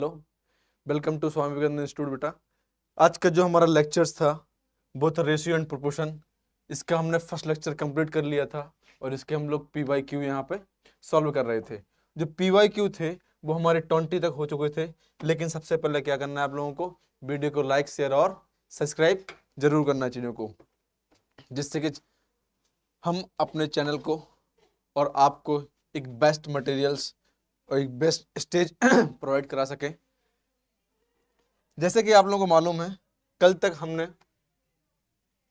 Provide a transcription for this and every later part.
Hello, welcome to Swami Vivekananda institute बेटा। आज का जो हमारा लेक्चर्स था वो था रेशियो एंड प्रोपोर्शन। इसका हमने फर्स्ट लेक्चर कंप्लीट कर लिया था और इसके हम लोग पी वाई क्यू यहाँ पे सॉल्व कर रहे थे। जो पी वाई क्यू थे वो हमारे 20 तक हो चुके थे, लेकिन सबसे पहले क्या करना है आप लोगों को, वीडियो को लाइक शेयर और सब्सक्राइब जरूर करना है चीज़ों को, जिससे कि हम अपने चैनल को और आपको एक बेस्ट मटेरियल्स और एक बेस्ट स्टेज प्रोवाइड करा सकें। जैसे कि आप लोगों को मालूम है, कल तक हमने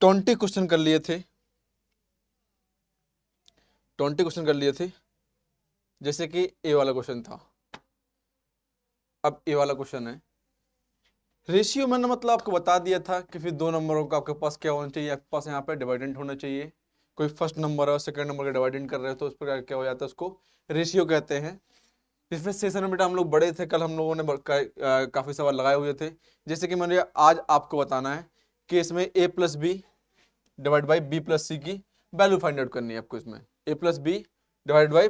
20 क्वेश्चन कर लिए थे, 20 क्वेश्चन कर लिए थे। जैसे कि ए वाला क्वेश्चन था, अब ए वाला क्वेश्चन है रेशियो। मैंने मतलब आपको बता दिया था कि फिर दो नंबरों का आपके पास क्या होना चाहिए, आपके पास यहाँ पे डिवाइडेंट होना चाहिए। कोई फर्स्ट नंबर है और सेकंड नंबर का डिवाइडेंट कर रहे हो तो उस पर क्या हो जाता है, उसको रेशियो कहते हैं। पिछले सेशन में बेटा हम लोग बड़े थे, कल हम लोगों ने काफ़ी सवाल लगाए हुए थे। जैसे कि मैंने आज आपको बताना है कि इसमें A plus B divide by B plus C की वैल्यू फाइंड आउट करनी है आपको। इसमें A plus B divide by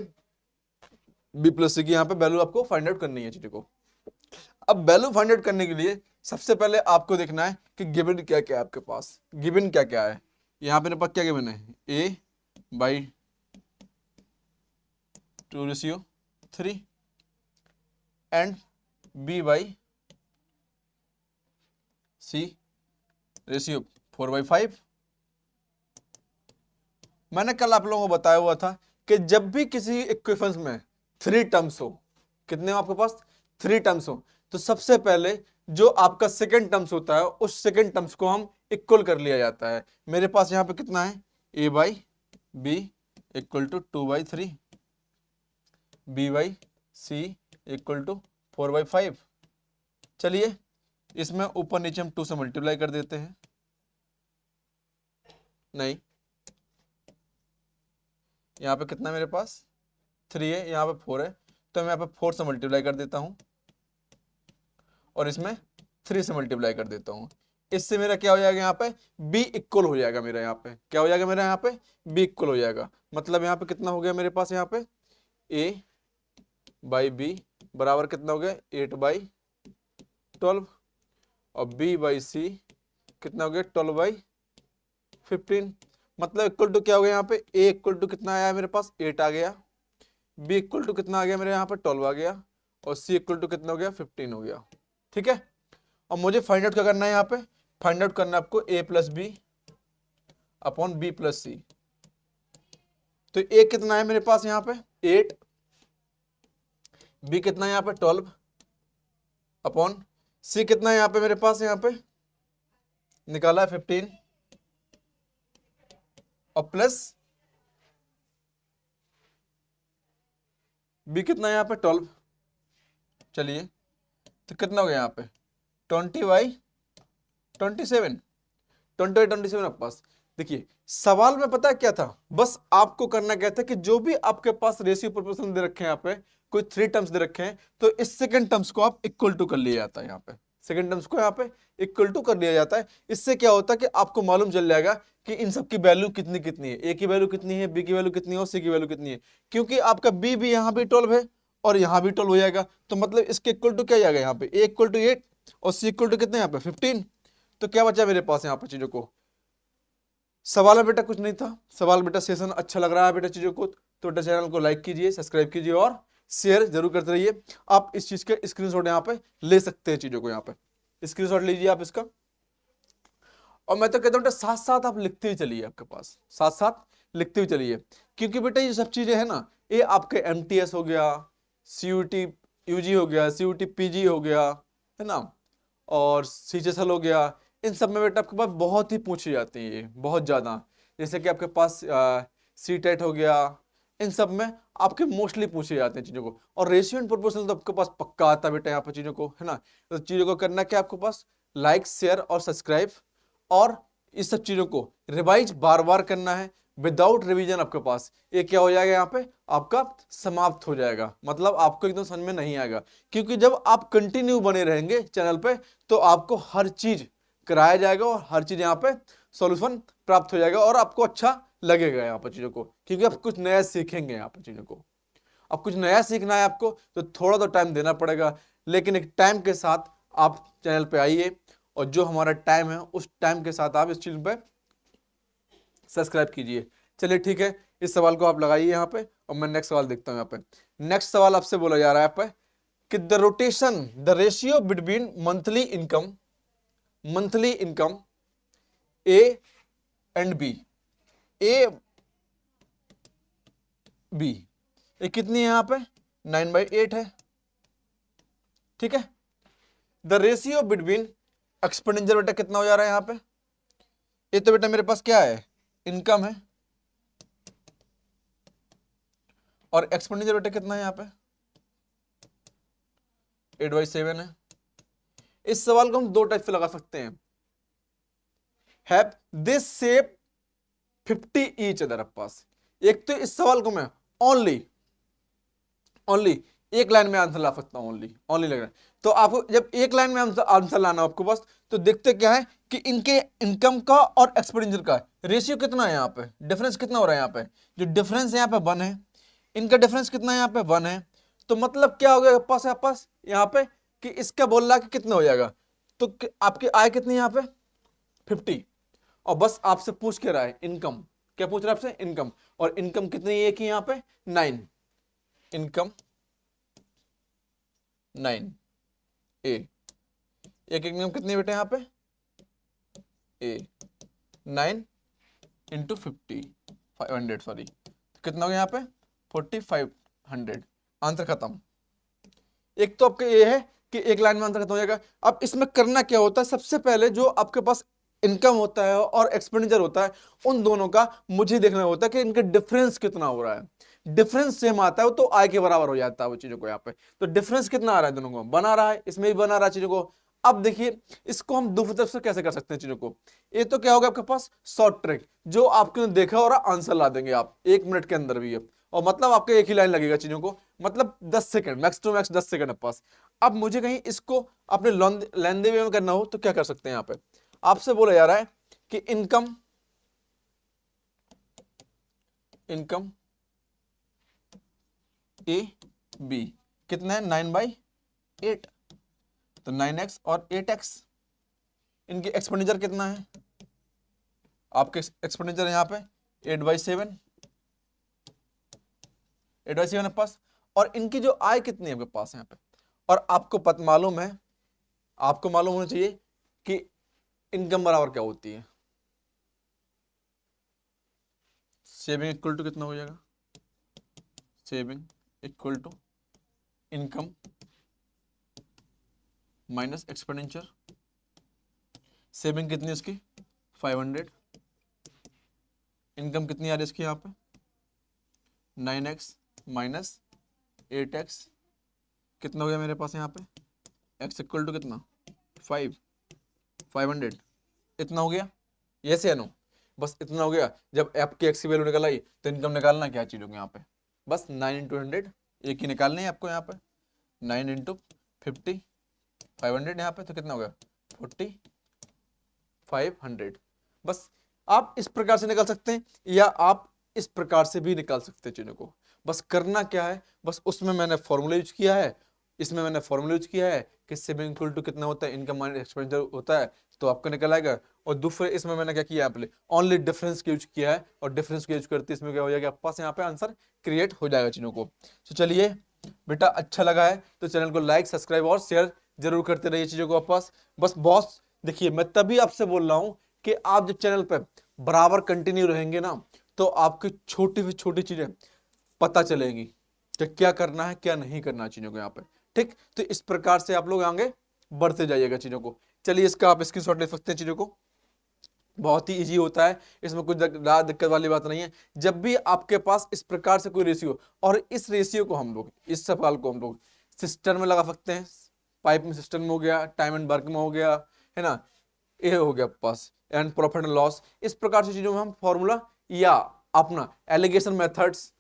B plus C की यहाँ पे वैल्यू आपको फाइंड आउट करनी है चीज़ को। अब वैल्यू फाइंड आउट करने के लिए सबसे पहले आपको देखना है कि गिवन क्या क्या है आपके पास। गिवन क्या क्या है यहाँ पे, पास क्या गिवन है, A by 2:3 and B by C ratio 4/5। मैंने कल आप लोगों को बताया हुआ था कि जब भी किसी इक्वेशंस में 3 टर्म्स हो, कितने हो आपके पास, 3 टर्म्स हो, तो सबसे पहले जो आपका सेकंड टर्म्स होता है उस सेकंड टर्म्स को हम इक्वल कर लिया जाता है। मेरे पास यहाँ पे कितना है, a by B equal to 2/3, b by C equal to 4/5। चलिए इसमें ऊपर नीचे हम 2 से मल्टीप्लाई कर देते हैं। नहीं, यहाँ पे कितना मेरे पास 3 है, यहाँ पे 4 है, तो मैं यहाँ पे 4 से मल्टीप्लाई कर देता हूँ और इसमें 3 से मल्टीप्लाई कर देता हूँ। इससे मेरा क्या हो जाएगा, यहाँ पे b इक्वल हो जाएगा। मेरा यहाँ पे क्या हो जाएगा, मेरा यहाँ पे b इक्वल हो जाएगा। मतलब यहाँ पे कितना हो गया मेरे पास, यहाँ पे a बाई बी बराबर कितना हो गया 8/12 और b बाई सी कितना हो गया 12/15। मतलब इक्वल टू क्या हो गया, यहाँ पे a इक्वल टू कितना आया मेरे पास 8 आ गया, b इक्वल टू कितना आ गया मेरे यहाँ पे 12 आ गया और c इक्वल टू कितना हो गया 15 हो गया। ठीक है, और मुझे फाइंड आउट क्या करना है, यहाँ पे फाइंड आउट करना है आपको a plus B upon b plus C. तो a कितना है मेरे पास यहाँ पे 8, b कितना है यहाँ पे 12 अपॉन c कितना है यहाँ पे मेरे पास, यहाँ पे निकाला है 15 और प्लस b कितना है यहाँ पे 12। चलिए तो कितना हो गया यहाँ पे 20/27 आपके पास। देखिए सवाल में पता है क्या था, बस आपको करना क्या था कि जो भी आपके पास रेशियो प्रोपोर्शन दे रखे हैं, यहाँ पे कोई 3 टर्म्स दे रखे हैं, तो इस सेकंड टर्म्स को आप इक्वल टू कर लिया जाता है। यहाँ पे सेकंड टर्म्स को यहाँ पे इक्वल टू कर लिया जाता है। इससे क्या होता है कि आपको मालूम चल जाएगा कि इन सब की वैल्यू कितनी कितनी है, ए की वैल्यू कितनी है, बी की वैल्यू कितनी है और सी की वैल्यू कितनी है। क्योंकि आपका बी भी यहाँ भी 12 है और यहाँ भी 12 हो जाएगा, तो मतलब इसके इक्वल टू क्या जाएगा, यहाँ पे ए इक्वल टू 8 और सी इक्वल टू कितने यहाँ पे 15। तो क्या बचा मेरे पास यहाँ पर चीजों को, सवाल है बेटा कुछ नहीं था। सवाल बेटा सेशन अच्छा लग रहा है बेटा चीजों को, तो बेटा चैनल को लाइक कीजिए, सब्सक्राइब कीजिए और शेयर जरूर करते रहिए। आप इस चीज के स्क्रीनशॉट यहाँ पे ले सकते हैं, चीजों को यहाँ पे स्क्रीनशॉट लीजिए आप इसका। और मैं तो कहता हूँ साथ साथ आप लिखते ही चलिए, आपके पास साथ साथ लिखते हुए चलिए, क्योंकि बेटा ये सब चीजें है ना, ये आपके MTS हो गया, CUT UG हो गया, CUT PG हो गया, है ना, और CHSL हो गया, इन सब में बेटा आपके पास बहुत ही पूछी जाती है ये, बहुत ज्यादा। जैसे कि आपके पास CTET हो गया, इन सब में आपके मोस्टली पूछे जाते हैं चीजों को। और रेशियो एंड प्रोपोर्शनल तो आपके पास पक्का आता है बेटा यहाँ पर चीजों को, है ना। तो चीजों को करना क्या आपके पास, लाइक शेयर और सब्सक्राइब, और इस सब चीजों को रिवाइज बार बार करना है। विदाउट रिवीजन आपके पास ये क्या हो जाएगा, यहाँ पे आपका समाप्त हो जाएगा, मतलब आपको एकदम समझ में नहीं आएगा। क्योंकि जब आप कंटिन्यू बने रहेंगे चैनल पे तो आपको हर चीज कराया जाएगा और हर चीज यहाँ पे सॉल्यूशन प्राप्त हो जाएगा और आपको अच्छा लगेगा यहाँ पर चीजों को, क्योंकि आप कुछ नया सीखेंगे यहाँ पर चीजों को। अब कुछ नया सीखना है आपको तो थोड़ा तो टाइम देना पड़ेगा। लेकिन एक टाइम के साथ आप चैनल पे आइए और जो हमारा टाइम है उस टाइम के साथ आप इस चीज पे सब्सक्राइब कीजिए। चलिए ठीक है, इस सवाल को आप लगाइए यहाँ पे और मैं नेक्स्ट सवाल देखता हूँ। यहाँ पे नेक्स्ट सवाल आपसे बोला जा रहा है यहाँ पे कि the ratio between monthly income A and B, A B, ये कितनी है यहाँ पे 9/8 है। ठीक है, द रेशियो बिटवीन एक्सपेंडिचर बेटा कितना हो जा रहा है यहाँ पे, ये तो बेटा मेरे पास क्या है इनकम है, और एक्सपेंडिचर बेटा कितना है यहाँ पे 8/7 है। इस सवाल को हम दो टाइप से लगा सकते हैं, have this shape 50 each other पास। एक तो इस सवाल को मैं ओनली एक लाइन में आंसर ला सकता हूं, ओनली लग रहा है। तो आपको जब एक लाइन में आंसर लाना आपको बस, तो देखते क्या है कि इनके इनकम का और एक्सपेंडिचर का रेशियो कितना है, यहाँ पे डिफरेंस कितना हो रहा है। यहाँ पे जो डिफरेंस है यहाँ पे 1 है, इनका डिफरेंस कितना है यहाँ पे 1 है। तो मतलब क्या हो गया पास यहाँ पे कि इसका बोल रहा है कि कितना हो जाएगा, तो आपकी आय कितनी है यहाँ पे 50, और बस आपसे पूछ के रहा है इनकम, क्या पूछ रहा है आपसे इनकम, और इनकम कितनी है कि यहाँ पे 9, इनकम 9 ए, एक इनकम कितनी बेटे यहाँ पे ए 9 इंटू 500 सॉरी, कितना हो गया यहाँ पे 4500, आंसर खत्म। एक तो आपका ये है कि एक लाइन में आंसर खत्म हो जाएगा। अब इसमें करना क्या होता है, सबसे पहले जो आपके पास इनकम होता है और एक्सपेंडिचर होता है, उन दोनों का मुझे देखना होता है कि इनके डिफरेंस कितना हो रहा है। डिफरेंस सेम आता है तो आय के बराबर हो जाता है वो चीजों को। यहाँ पे तो डिफरेंस कितना आ रहा है दोनों को, बना रहा है, इसमें भी बना रहा है चीजों को। अब देखिए इसको हम दूसरी तरफ से कैसे कर सकते हैं चीजों को। ये तो क्या होगा आपके पास शॉर्ट ट्रिक, जो आपने देखा और आंसर ला देंगे आप 1 मिनट के अंदर भी है, और मतलब आपके एक ही लाइन लगेगा चीजों को, मतलब 10 second, max to max 10 second है पास। अब मुझे कहीं इसको अपने लेंदे वे में करना हो तो क्या कर सकते हैं। यहाँ पे आपसे बोला जा रहा है कि इनकम ए बी कितना है 9/8, तो 9x और 8x। इनके एक्सपेंडिचर कितना है, आपके एक्सपेंडिचर यहाँ पे 8/7 है पास, और इनकी जो आय कितनी है आपके पास यहाँ पे, और आपको मालूम है, आपको मालूम होना चाहिए कि इनकम बराबर क्या होती है। सेविंग इक्वल टू कितना हो जाएगा, saving equal to income minus expenditure. Saving कितनी है इसकी 500, इनकम कितनी आ रही है इसकी यहाँ पे 9x माइनस 8x, कितना हो गया मेरे पास यहाँ पे x इक्वल टू कितना 500, इतना हो गया, यस या नो, बस इतना हो गया। जब आपकी x की वैल्यू निकल आई तो इनकम निकालना क्या चीज़ होगी यहाँ पे, बस 9 इंटू 100 एक ही निकालने हैं आपको यहाँ पे, 9 इंटू 50 500 यहाँ पे, तो कितना हो गया 4500। बस आप इस प्रकार से निकाल सकते हैं या आप इस प्रकार से भी निकाल सकते हैं चीजों को। बस करना क्या है, बस उसमें मैंने फॉर्मूला यूज किया है, इसमें मैंने फॉर्मूला यूज किया है कि सेविंग इक्वल टू कितना होता है इनकम माइनस एक्सपेंडिचर होता है, तो आपको निकल आएगा। और दूसरे इसमें मैंने क्या किया है, ओनली डिफरेंस यूज किया है, और डिफरेंस को यूज करते इसमें क्या हो जाएगा आपके पास यहाँ पे आंसर क्रिएट हो जाएगा चीजों को। तो चलिए बेटा, अच्छा लगा है तो चैनल को लाइक सब्सक्राइब और शेयर जरूर करते रहिए चीजों को आपस। बस बॉस देखिए, मैं तभी आपसे बोल रहा हूं कि आप जब चैनल पे बराबर कंटिन्यू रहेंगे ना, तो आपकी छोटी से छोटी चीजें पता चलेंगी कि क्या करना है क्या नहीं करना है चीजों को यहाँ पे। ठीक, तो इस प्रकार से आप लोग आगे बढ़ते जाइएगा चीजों को। चलिए इसका आप स्क्रीनशॉट ले सकते हैं चीजों को, बहुत ही इजी होता है, इसमें कुछ दिक्कत वाली बात नहीं है। जब भी आपके पास इस प्रकार से कोई रेशियो, और इस रेशियो को हम लोग, इस सवाल को हम लोग सिस्टम में लगा सकते हैं, पाइप में सिस्टम में हो गया, टाइम एंड वर्क में हो गया, है ना, ये हो गया पास एंड प्रॉफिट एंड लॉस, इस प्रकार से चीजों में हम फॉर्मूला या अपना एलिगेशन मेथड्स,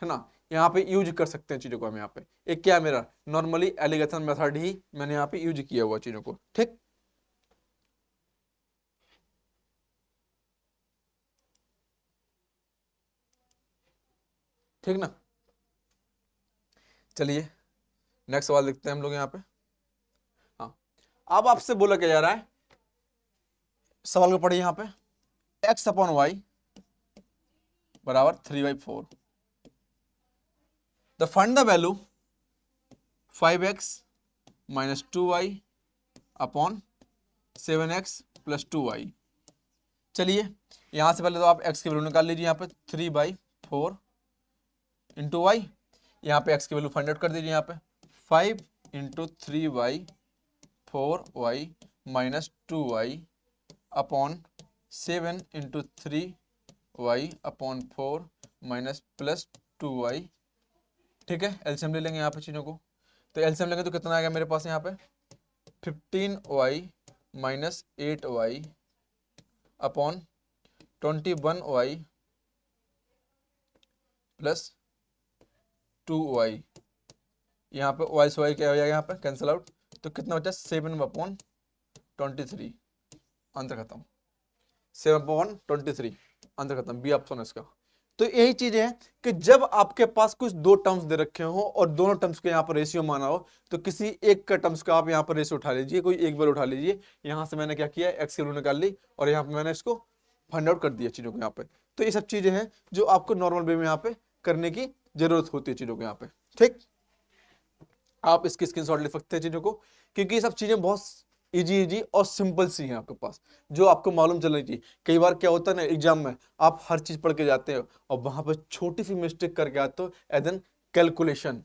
है ना, यहाँ पे यूज कर सकते हैं चीजों को। हम यहाँ पे एक क्या मेरा नॉर्मली एलिगेशन मेथड ही मैंने यहाँ पे यूज किया हुआ चीजों को। ठीक, ठीक ना। चलिए नेक्स्ट सवाल देखते हैं हम लोग यहाँ पे। अब आपसे बोला क्या जा रहा है, सवाल को पढ़िए यहां पे, x अपॉन वाई बराबर 3/4, the find the value 5x minus 2y upon 7x plus 2y। चलिए यहां से पहले तो आप x की वैल्यू निकाल लीजिए, यहाँ पे 3/4 इंटू वाई, यहाँ पे x की वैल्यू फाइंड आउट कर दीजिए, यहाँ पे 5 into 3/4y minus 2y upon 7 into 3y upon 4 minus plus 2y। ठीक है, एलसीएम ले लेंगे यहाँ पे चीज़ों को, तो एलसीएम लेंगे तो कितना आएगा मेरे पास यहाँ पे 15y minus 8y upon 21y plus 2y। यहाँ पे y से y क्या हो जाएगा, यहाँ पे कैंसिल आउट, तो कितना बचा 7/23, आंसर खत्म। 7/23 आंसर खत्म, बी ऑप्शन है इसका। तो यही चीज है कि जब आपके पास कुछ दो टर्म्स दे रखे हो और दोनों टर्म्स के यहाँ पर रेशियो माना हो, तो किसी एक का टर्म्स का आप यहाँ पर रेशियो उठा लीजिए, कोई एक बार उठा लीजिए। यहाँ से मैंने क्या किया, एक्स की वैल्यू निकाल ली और यहाँ पे मैंने इसको फाइंड आउट कर दिया चीजों को यहाँ पे। तो ये सब चीजें हैं जो आपको नॉर्मल वे में यहाँ पे करने की जरूरत होती है चीजों को यहाँ पे। ठीक, आप इसकी स्क्रीनशॉट ले सकते हैं चीजों को, क्योंकि ये सब चीजें बहुत इजी और सिंपल सी हैं आपके पास, जो आपको मालूम चलनी चाहिए। कई बार क्या होता है ना, एग्जाम में आप हर चीज पढ़ के जाते हो और वहां पर छोटी सी मिस्टेक करके आते हो, एदन कैलकुलेशन।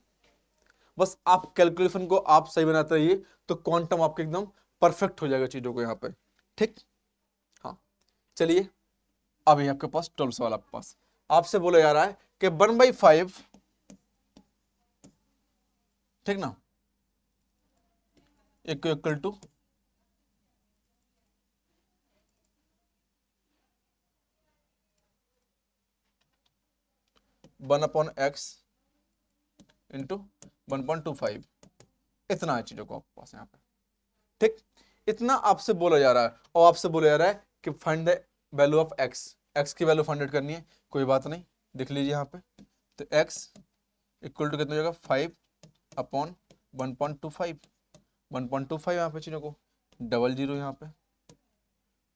बस आप कैलकुलेशन को आप सही बनाते रहिए तो क्वांटम आपके एकदम परफेक्ट हो जाएगा चीजों को यहाँ पे। ठीक, हाँ चलिए, अभी आपके पास 12 सवाल आपके पास। आपसे बोला जा रहा है कि 1/5, ठीक ना, इक्वल टू 1/x इंटू 1.25, इतना है चीजों को आपके पास यहाँ पे। ठीक, इतना आपसे बोला जा रहा है और आपसे बोला जा रहा है कि find the value of x, x की वैल्यू फाइंड आउट करनी है। कोई बात नहीं, देख लीजिए यहाँ पे, तो x इक्वल टू कितना हो जाएगा 5/1.25, 1.25 यहाँ पे चीजों को, डबल जीरो यहाँ पे,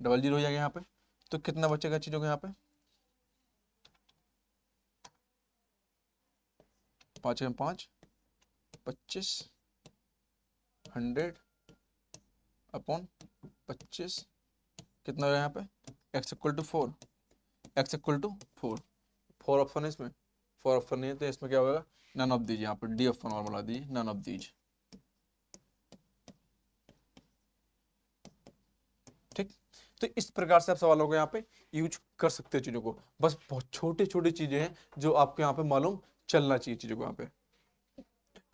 डबल जीरो हो जाएगा यहाँ पे, तो कितना बचेगा चीजों को यहाँ पे 5×5 25, 100 अपॉन 25, कितना होगा यहाँ पे x equal to 4, x equal to 4। 4 option है इसमें, 4 ऑप्शन नहीं है तो इसमें क्या होगा, नन ऑफ दीज, यहाँ पर डी ऑप्शन और बना दीजिए, नन ऑफ दीज। ठीक, तो इस प्रकार से आप सवालों को यहाँ पे यूज कर सकते हैं चीजों को। बस बहुत छोटी छोटी चीजें हैं जो आपको यहाँ पे मालूम चलना चाहिए चीजों को यहाँ पे।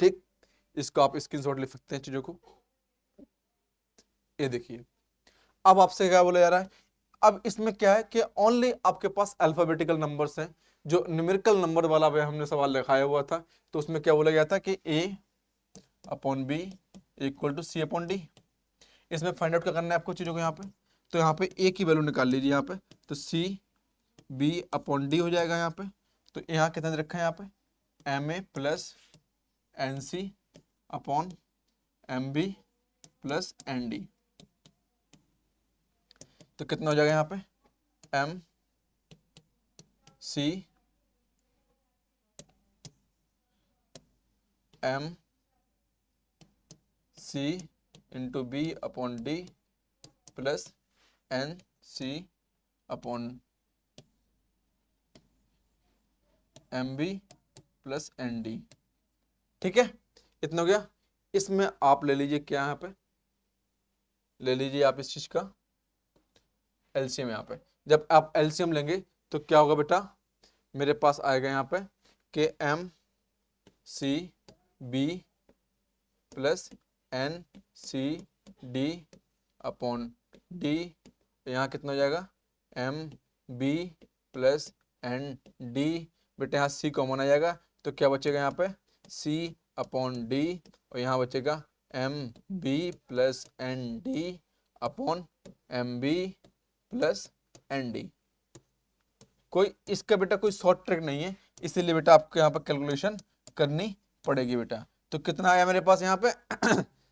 ठीक, इसको आप स्क्रीनशॉट ले सकते हैं चीजों को। ये देखिए, अब आपसे क्या बोला जा रहा है, अब इसमें क्या है कि ओनली आपके पास अल्फाबेटिकल नंबर्स हैं। जो न्यूमेरिकल नंबर वाला पे हमने सवाल लिखाया हुआ था, तो उसमें क्या बोला गया था कि a/b इक्वल टू c/d। इसमें फाइंड आउट क्या करना है आपको चीजों को यहाँ पे, तो यहाँ पे a की वैल्यू निकाल लीजिए यहाँ पे, तो c/b/d हो जाएगा यहाँ पे। तो यहाँ कितना दे रखा है यहाँ पे ma plus nc/mb plus nd, तो कितना हो जाएगा यहाँ पे mc into b/d plus nc/mb plus nd। ठीक है, इतना हो गया। इसमें आप ले लीजिए क्या, यहाँ पे ले लीजिए आप इस चीज का एलसीएम। यहाँ पे जब आप एलसीएम लेंगे तो क्या होगा बेटा, मेरे पास आएगा यहाँ पे कि mc/b प्लस nc/d/d, यहाँ कितना हो जाएगा mb प्लस nd। बेटा यहाँ c कॉमन आ जाएगा तो क्या बचेगा यहाँ पे c/d, और यहाँ बचेगा mb plus nd/mb plus nd। कोई इसका बेटा कोई शॉर्ट ट्रिक नहीं है, इसीलिए बेटा आपको यहाँ पर कैलकुलेशन करनी पड़ेगी बेटा। तो कितना आया मेरे पास यहाँ पे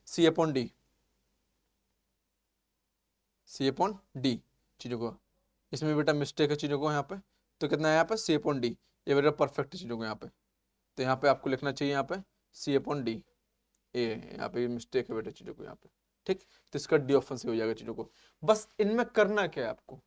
c/d, सी अपॉन डी चीज़ों को। इसमें बेटा मिस्टेक है चीज़ों को यहाँ पे, तो कितना है यहाँ पे सी अपॉन डी, ये बेटा परफेक्ट चीज़ों को यहाँ पे, तो यहाँ पे आपको लिखना चाहिए यहाँ पे सी अपॉन डी, ए यहाँ पे मिस्टेक है बेटा चीज़ों को यहाँ पे, ठीक। तो इसका डी ऑप्शन से हो जाएगा चीज़ों को। बस इनमें करना क्या है, आपको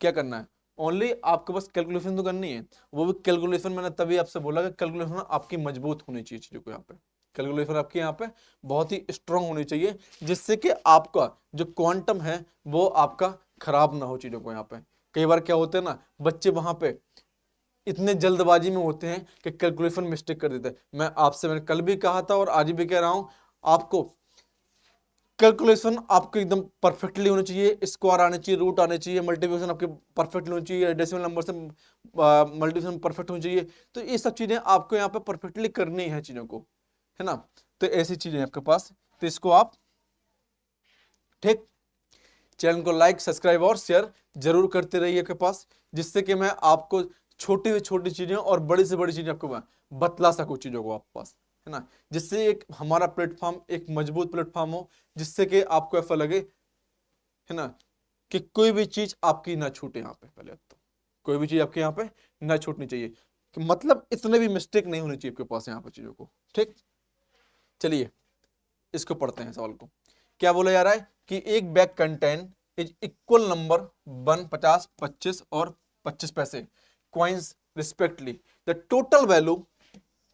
क्या करना है, ओनली आपके पास कैलकुलेशन तो करनी है। वो भी कैलकुलेशन मैंने तभी आपसे बोला कि कैलकुलेशन आपकी मजबूत होनी चाहिए चीज़ों को यहाँ पे, कैलकुलेशन आपकी यहाँ पे बहुत ही स्ट्रांग होनी चाहिए, जिससे कि आपका जो क्वांटम है वो आपका खराब ना हो चीज़ों को यहाँ पे। कई बार क्या होते हैं ना, बच्चे वहां पे इतने जल्दबाजी में होते हैं कि कैलकुलेशन मिस्टेक कर देते हैं। मैंने कल भी कहा था और आज भी कह रहा हूं, आपको कैलकुलेशन आपके एकदम परफेक्टली होनी चाहिए, स्क्वायर आने चाहिए, रूट आने चाहिए, मल्टीप्लिकेशन आपके परफेक्टली होनी चाहिए, डेसिमल नंबर से मल्टीप्लिकेशन परफेक्ट होनी चाहिए। तो ये सब चीजें आपको यहाँ पे परफेक्टली करनी है चीजों को, है ना। तो ऐसी चीजें आपके पास, तो इसको आप ठीक चैनल को लाइक सब्सक्राइब और शेयर जरूर करते रहिए के पास, जिससे कि मैं आपको छोटी से छोटी चीजें और बड़ी से बड़ी चीजें आपको बतला सकूं चीजों को आपके पास, है ना। जिससे एक हमारा प्लेटफॉर्म एक मजबूत प्लेटफॉर्म हो, जिससे कि आपको ऐसा लगे, है ना, कि कोई भी चीज आपकी ना छूटे यहाँ पे। पहले तो कोई भी चीज आपके यहाँ पे ना छूटनी चाहिए, कि मतलब इतने भी मिस्टेक नहीं होनी चाहिए आपके पास यहाँ पे चीजों को, ठीक। चलिए इसको पढ़ते हैं सवाल को। क्या बोला जा रहा है कि एक bag contain is equal number 1, 50, 25 और 25 पैसे coins respectively, the total value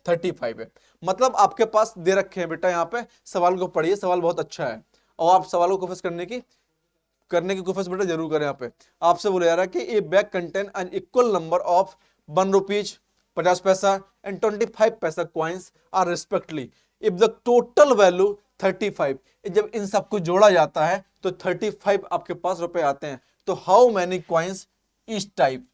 35 है। मतलब आपके पास दे रखे हैं बेटा, यहाँ पे सवाल को पढ़िए, सवाल बहुत अच्छा है और आप सवालों को कोशिश करने की कोशिश बेटा जरूर करें। यहाँ पे आपसे बोला जा रहा है कि a bag contain an equal number of 1 rupees 50 paisa and 25 paisa coins are respectively if the total value 35। जब इन सबको जोड़ा जाता है तो 35 आपके पास रुपए आते हैं। तो how many coins each type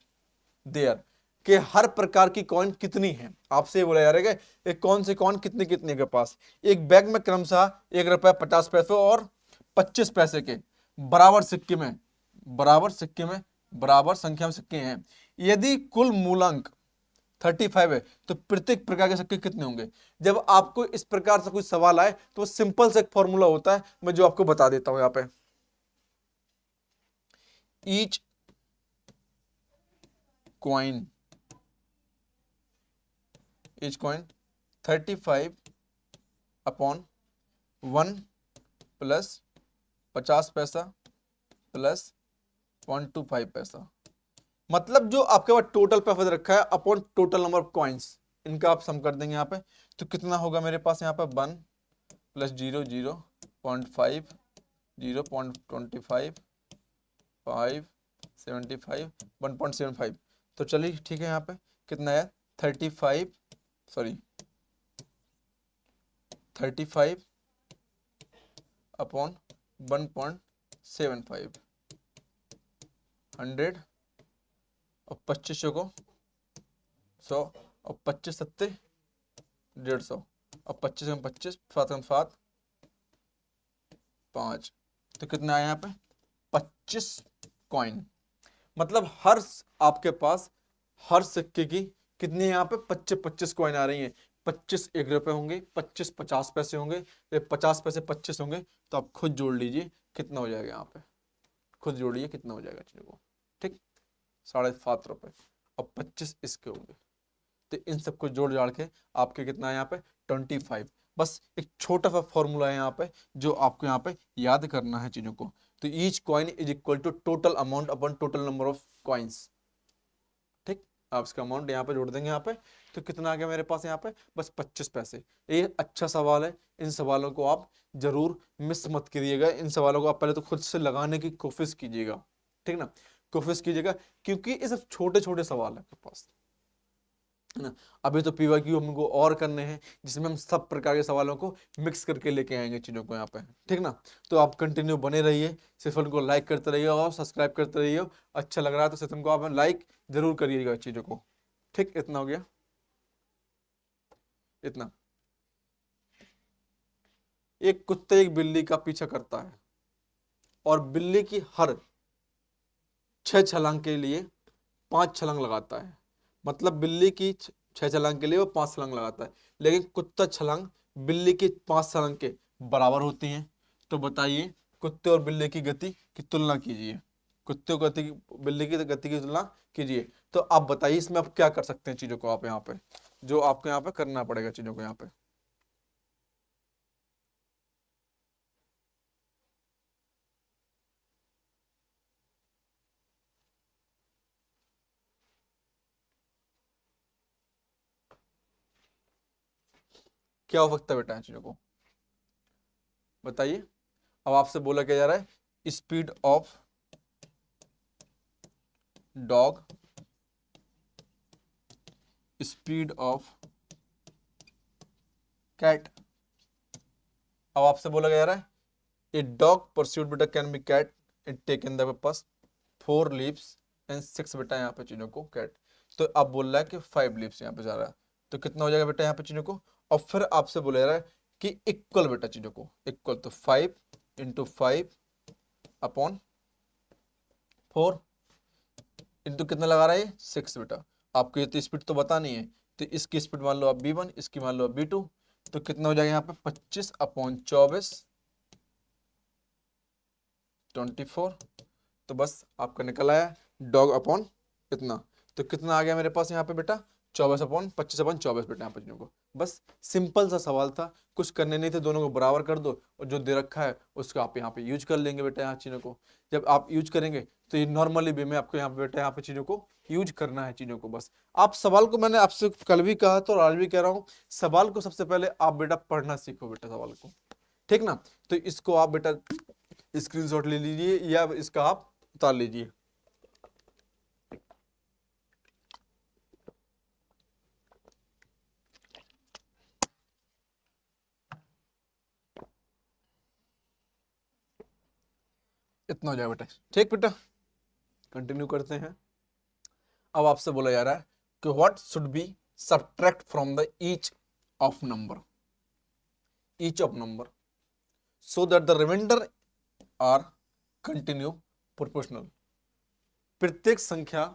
there, के हर प्रकार की कॉइन कितनी है, आपसे बोला जा रहा है कि कौन से कॉइन कितने कितने के पास। एक बैग में क्रमशः 1 रुपया 50 पैसे और 25 पैसे के बराबर सिक्के में बराबर संख्या में सिक्के हैं। यदि कुल मूलांक 35 है तो प्रत्येक प्रकार के सिक्के कितने होंगे। जब आपको इस प्रकार से कोई सवाल आए तो सिंपल सा एक फॉर्मूला होता है, मैं जो आपको बता देता हूं यहाँ पे। ईच कॉइन 35 अपॉन 1 प्लस 50 पैसा प्लस 0.25 पैसा। मतलब जो आपके पास टोटल पैसा रखा है upon total number of coins, इनका आप सम कर देंगे यहाँ पे। तो कितना होगा मेरे पास यहाँ पे 1 प्लस 0 0.5 0.25 5 75 1.75। तो चलिए ठीक है, यहाँ पे कितना है 35 अपॉन 1.75 100 और 25 को 100 और 25 सत्ते 150 और 25 में 25 7 5। तो कितना आया यहाँ पे 25 कॉइन। मतलब आपके पास हर सिक्के की कितनी यहाँ पे 25 कॉइन आ रही हैं। 25 1 रुपए होंगे, 25 50 पैसे होंगे, 50 पैसे 25 होंगे। तो आप खुद जोड़ लीजिए कितना हो जाएगा, यहाँ पे खुद जोड़िए कितना हो जाएगा चीजों को, ठीक। 7.5 रुपए और 25 इसके होंगे। तो इन सबको जोड़ जाड़ के आपके कितना है यहाँ पे 25। बस एक छोटा सा फॉर्मूला है यहाँ पे जो आपको यहाँ पे याद करना है चीजों को। तो each coin is equal to total amount upon total number of coins, ठीक। आप इसका अमाउंट यहाँ पे जोड़ देंगे यहाँ पे। तो कितना आ गया मेरे पास यहाँ पे बस 25 पैसे। ये अच्छा सवाल है, इन सवालों को आप जरूर मिस मत करिएगा। इन सवालों को आप पहले तो खुद से लगाने की कोशिश कीजिएगा, ठीक ना, कोशिश कीजिएगा, क्योंकि ये सब छोटे छोटे सवाल है आपके पास, है ना। अभी तो पीवाईक्यू हमको और करने हैं जिसमें हम सब प्रकार के सवालों को मिक्स करके लेके आएंगे चीजों को यहाँ पे, ठीक ना। तो आप कंटिन्यू बने रहिए, सिर्फ उनको लाइक करते रहिए और सब्सक्राइब करते रहिए। अच्छा लग रहा है तो सिर्फ उनको आप लाइक जरूर करिएगा चीजों को, ठीक। इतना हो गया, इतना। एक कुत्ते एक बिल्ली का पीछा करता है और बिल्ली की हर 6 छलांग के लिए 5 छलांग लगाता है। मतलब बिल्ली की 6 छलांग के लिए वो 5 छलांग लगाता है, लेकिन कुत्ता छलांग बिल्ली की 5 छलांग के बराबर होती हैं। तो बताइए कुत्ते और बिल्ली की गति की तुलना कीजिए, कुत्ते को गति बिल्ली की गति की तुलना कीजिए। तो आप बताइए इसमें आप क्या कर सकते हैं चीजों को, आप यहाँ पे जो आपको यहाँ पे करना पड़ेगा चीजों को यहाँ पे। क्या हो सकता है बेटा चीजों को बताइए। अब आपसे बोला क्या जा रहा है, speed of dog, speed of cat. अब आपसे बोला जा रहा है ए डॉग परस्यूड बेटा can be cat, it take in the pass 4 leaves and 6 बेटा यहाँ पे चीजों को कैट। तो अब बोल रहा है कि 5 लीव्स यहाँ पे जा रहा है, तो कितना हो जाएगा बेटा यहाँ पे चीजों को। और फिर आपसे बोला जा रहा है कि इक्वल बेटा चीजों को इक्वल, तो 5 इंटू 5 अपॉन 4 इंटू कितना लगा रहा है 6 बेटा। आपको ये तो स्पीड तो बतानी है, तो इसकी स्पीड मान लो आप b1, इसकी मान लो आप b2, तो कितना हो जाएगा यहाँ पे 25 अपॉन 24 24। तो बस आपका निकल आया डॉग अपॉन इतना, तो कितना आ गया मेरे पास यहाँ पे बेटा 24 अपॉन 25 अपॉन 24 बेटा यहाँ पे चीजों को। बस सिंपल सा सवाल था, कुछ करने नहीं थे, दोनों को बराबर कर दो और जो दे रखा है उसको आप यहाँ पे यूज कर लेंगे बेटा। यहाँ चीजों को जब आप यूज करेंगे तो ये नॉर्मली वे में आपको यहाँ पे बेटा यहाँ पे चीजों को यूज करना है चीजों को। बस आप सवाल को, मैंने आपसे कल भी कहा था और आज भी कह रहा हूँ, सवाल को सबसे पहले आप बेटा पढ़ना सीखो बेटा सवाल को, ठीक ना। तो इसको आप बेटा स्क्रीनशॉट ले लीजिए या इसका आप उतार लीजिए। इतना हो जाएगा बेटा, ठीक बेटा। कंटिन्यू करते हैं। अब आपसे बोला जा रहा है कि what should be subtract from the each of number, each of number so that the reminder are continue proportional. प्रत्येक संख्या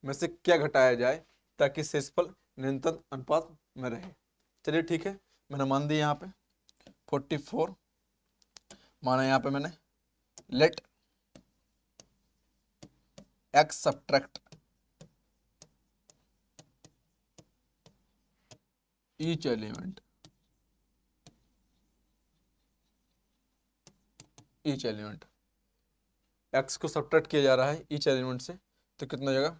में से क्या घटाया जाए ताकि शेषफल निरंतर अनुपात में रहे। चलिए ठीक है, मैंने मान दिया यहाँ पे 44 माना, यहाँ पे मैंने let X subtract each element, each element X को सब्ट्रैक्ट किया जा रहा है ईच एलिमेंट से, तो कितना हो जाएगा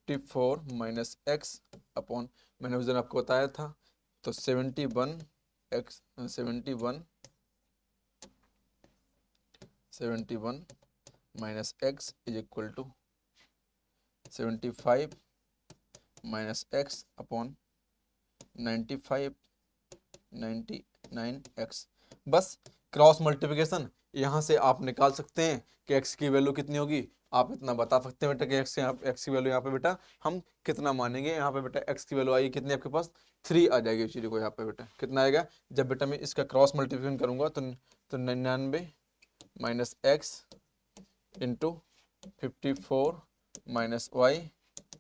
54 माइनस एक्स अपॉन, मैंने उस दिन आपको बताया था, तो 71 X 71 minus X is equal to 75 minus X upon 95 99 X. बस क्रॉस मल्टीप्लिकेशन यहाँ से आप निकाल सकते हैं कि x की वैल्यू कितनी होगी। आप इतना बता सकते हैं बेटा कि x की वैल्यू यहाँ पे बेटा हम कितना मानेंगे। यहाँ पे बेटा x की वैल्यू आएगी कितनी आपके पास 3 आ जाएगी चीज़ को। यहाँ पे बेटा कितना आएगा जब बेटा मैं इसका क्रॉस मल्टीप्लिकेशन करूंगा तो 99 minus X into 54 minus Y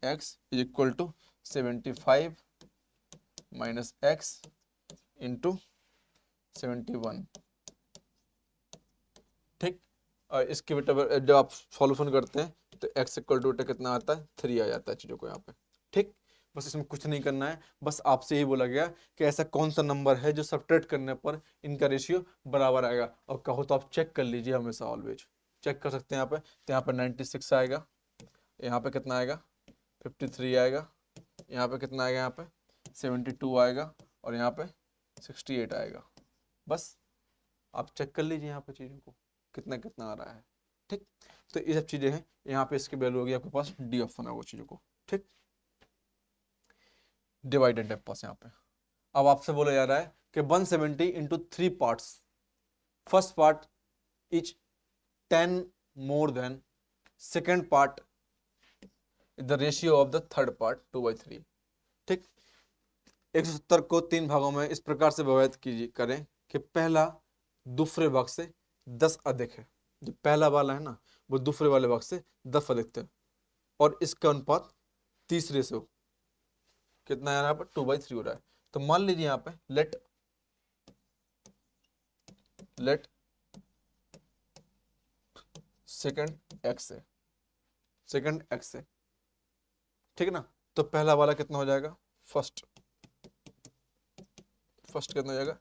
X is equal to 75 minus X into 71, ठीक। और इसके बेटा जब आप सॉल्यूशन करते हैं तो x इक्वल टू बेटा कितना आता है 3 आ जाता है चीज़ों को यहाँ पे, ठीक। बस इसमें कुछ नहीं करना है, बस आपसे यही बोला गया कि ऐसा कौन सा नंबर है जो सब्ट्रैक्ट करने पर इनका रेशियो बराबर आएगा। और कहो तो आप चेक कर लीजिए, हमेशा ऑलवेज चेक कर सकते हैं यहाँ पे। तो यहाँ पे 96 आएगा, यहाँ पे कितना आएगा 53 आएगा, यहाँ पे कितना आएगा यहाँ पे 72 आएगा और यहाँ पे 68 आएगा। बस आप चेक कर लीजिए यहाँ पे चीज़ों को कितना कितना आ रहा है, ठीक। तो ये सब चीज़ें हैं, यहाँ पे इसकी वैल्यू होगी आपके पास डी ऑप्शन है वो चीज़ों को, ठीक। डिवाइडेड है पास यहाँ पे। अब आपसे बोला जा रहा है कि 170 into 3 parts, first part is 10 more than second part the ratio of the third part 2/3, ठीक। 170 को 3 भागों में इस प्रकार से विभाजित कीजिए करें कि पहला दूसरे भाग से 10 अधिक है। जो पहला वाला है ना वो दूसरे वाले भाग से 10 अधिक थे और इसका अनुपात तीसरे से कितना है यहाँ पर 2/3 हो रहा है। तो मान लीजिए यहाँ पे लेट सेकंड एक्स है, सेकंड एक्स है, ठीक है ना। तो पहला वाला कितना हो जाएगा, फर्स्ट कितना हो जाएगा,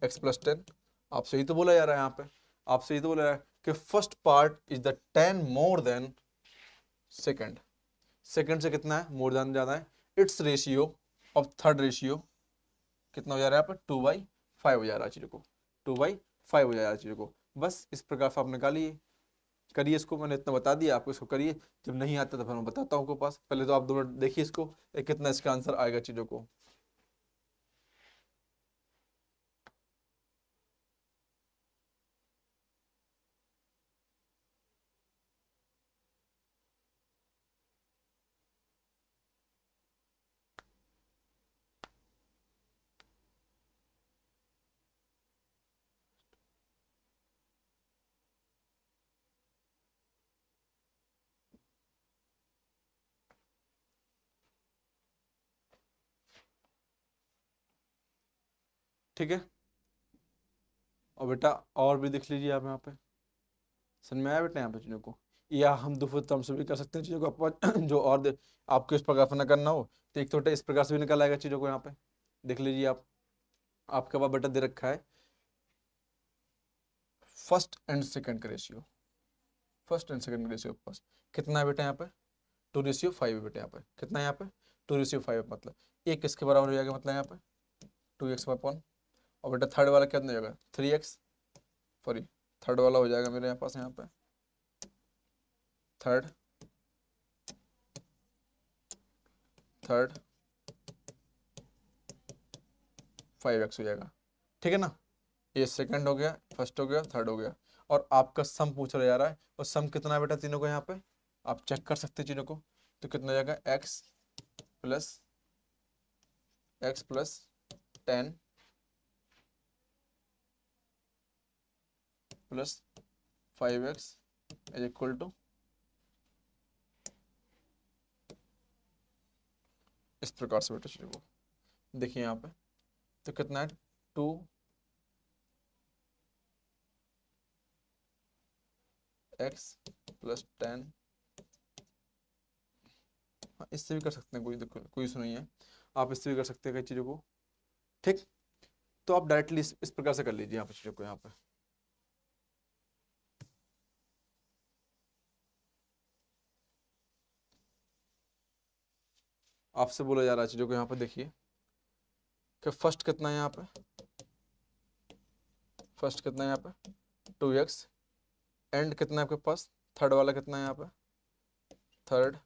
एक्स प्लस 10। आपसे ही तो बोला जा रहा है यहाँ पे, आपसे ही तो बोला जा रहा है कि first part is the 10 more than second, second से कितना है, मोर देन ज्यादा है। It's ratio of third ratio कितना हो जा रहा है यहाँ पे, 2/5 हो जा रहा है चीजों को, 2/5 हो जा रहा है चीजों को। बस इस प्रकार से आप निकालिए, करिए इसको, मैंने इतना बता दिया आपको, इसको करिए। जब नहीं आता तो फिर मैं बताता हूँ आपको पास, पहले तो आप 2 मिनट देखिए इसको, कितना इसका आंसर आएगा चीजों को। ठीक है, और बेटा और भी देख लीजिए आप यहाँ पे, समझ में आया बेटा यहाँ पे चीज़ों को। या हम दूसरे टर्म से भी कर सकते हैं चीज़ों को, अपन जो और आपको इस प्रकार से ना करना हो तो एक तो इस प्रकार से भी निकल आएगा चीज़ों को। यहाँ पे देख लीजिए आप, आपके पास बेटा दे रखा है फर्स्ट एंड सेकंड का रेशियो, फर्स्ट एंड सेकंड का रेशियो पास कितना है बेटा यहाँ पे, 2/5 है बेटा यहाँ पे, कितना है यहाँ पे, 2/5, मतलब एक किसके बराबर हो जाएगा, मतलब यहाँ पे 2x/1। और बेटा थर्ड वाला कितना हो जाएगा, 3x, सॉरी थर्ड वाला हो जाएगा मेरे यहाँ पास यहाँ पे, थर्ड 5x हो जाएगा, ठीक है ना। ये सेकंड हो गया, फर्स्ट हो गया, थर्ड हो गया, और आपका सम पूछ रहा जा रहा है, और सम कितना है बेटा तीनों को यहाँ पे, आप चेक कर सकते हैं चीज़ों को। तो कितना हो जाएगा, x+10 + 5x is equal to, इस प्रकार से बेटा चीज़ों को देखिए यहाँ पे। तो कितना है, 2x+10, हाँ इससे भी कर सकते हैं, कोई इशू नहीं है, आप इससे भी कर सकते हैं कई चीज़ों को, ठीक। तो आप डायरेक्टली इस प्रकार से कर लीजिए यहाँ पे चीज़ों को। यहाँ पे आपसे बोला जा रहा है चीज़ों को, यहाँ पे देखिए कि फर्स्ट कितना है यहाँ पे, फर्स्ट कितना है यहाँ पे 2x, एंड कितना है आपके पास, थर्ड वाला कितना है यहाँ पे, थर्ड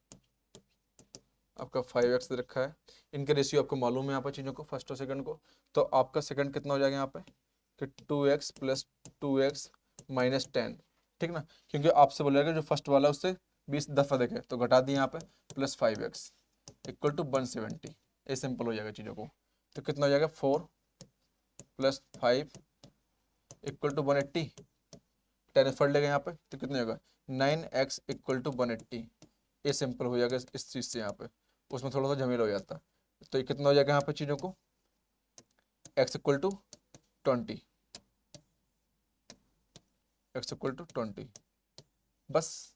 आपका 5x दे रखा है। इनके रेशियो आपको मालूम है यहाँ पर चीज़ों को, फर्स्ट और सेकंड को। तो आपका सेकंड कितना हो जाएगा यहाँ पे कि 2x + 2x - 10, ठीक ना, क्योंकि आपसे बोलेगा जो फर्स्ट वाला उससे 20 दफा देखे, तो घटा दिए यहाँ पे, +5x = 170। ये सिंपल हो जाएगा चीज़ों को। तो कितना हो जाएगा, 4 + 5 = 180, 10 फट लेगा यहाँ पे, तो कितना होगा, 9x = 180। ये सिंपल हो जाएगा इस चीज़ से, यहाँ पे उसमें थोड़ा सा झमेला हो जाता है। तो ये कितना हो जाएगा यहाँ पे चीज़ों को, x = 20, x = 20, बस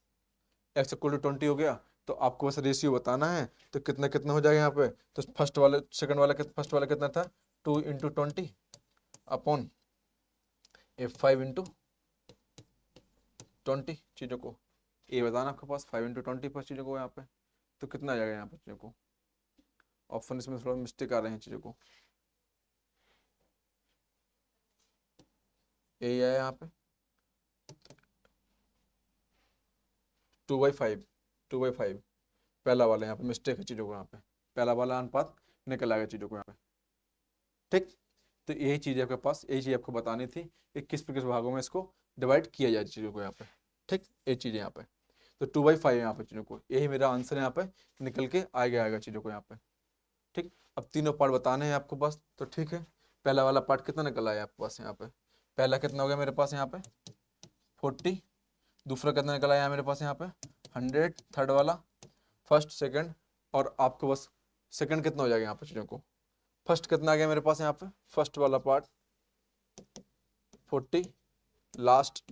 x = 20 हो गया। तो आपको बस रेशियो बताना है, तो कितना कितना हो जाएगा यहाँ पे। तो फर्स्ट वाले सेकंड वाला फर्स्ट वाला कितना था, 2 × 20 अपॉन 5 × 20 चीज़ों को, ये बताना आपके पास 5 × 20 पर चीज़ों को यहाँ पे। तो कितना आ जाएगा यहाँ पर चीज़ों को, ऑप्शन इसमें थोड़ा मिस्टेक आ रहे हैं चीज़ों को, यही है यहाँ पे 2/5 पहला वाला यहाँ पे मिस्टेक है चीज़ों को, यहाँ पे पहला वाला अनुपात निकल आएगा चीज़ों को यहाँ पे, ठीक। तो यही चीज़ आपके पास, यही चीज़ आपको बतानी थी कि किस भागों में इसको डिवाइड किया जाए चीज़ों को यहाँ पे, ठीक। ये चीज़ यहाँ पे तो 2/5 यहाँ पे चीज़ों को, यही मेरा आंसर यहाँ पे निकल के आएगा चीज़ों को यहाँ पे, ठीक। अब तीनों पार्ट बताने हैं आपको पास, तो ठीक है। पहला वाला पार्ट कितना निकल आया आपके पास यहाँ पे, पहला कितना हो गया मेरे पास यहाँ पे 40, दूसरा कितना निकल आया मेरे पास यहाँ पे 100, थर्ड वाला, फर्स्ट सेकंड, और आपको बस सेकंड कितना हो जाएगा यहाँ पे चीज़ों को, फर्स्ट कितना आ गया मेरे पास यहाँ पे, फर्स्ट वाला पार्ट 40, लास्ट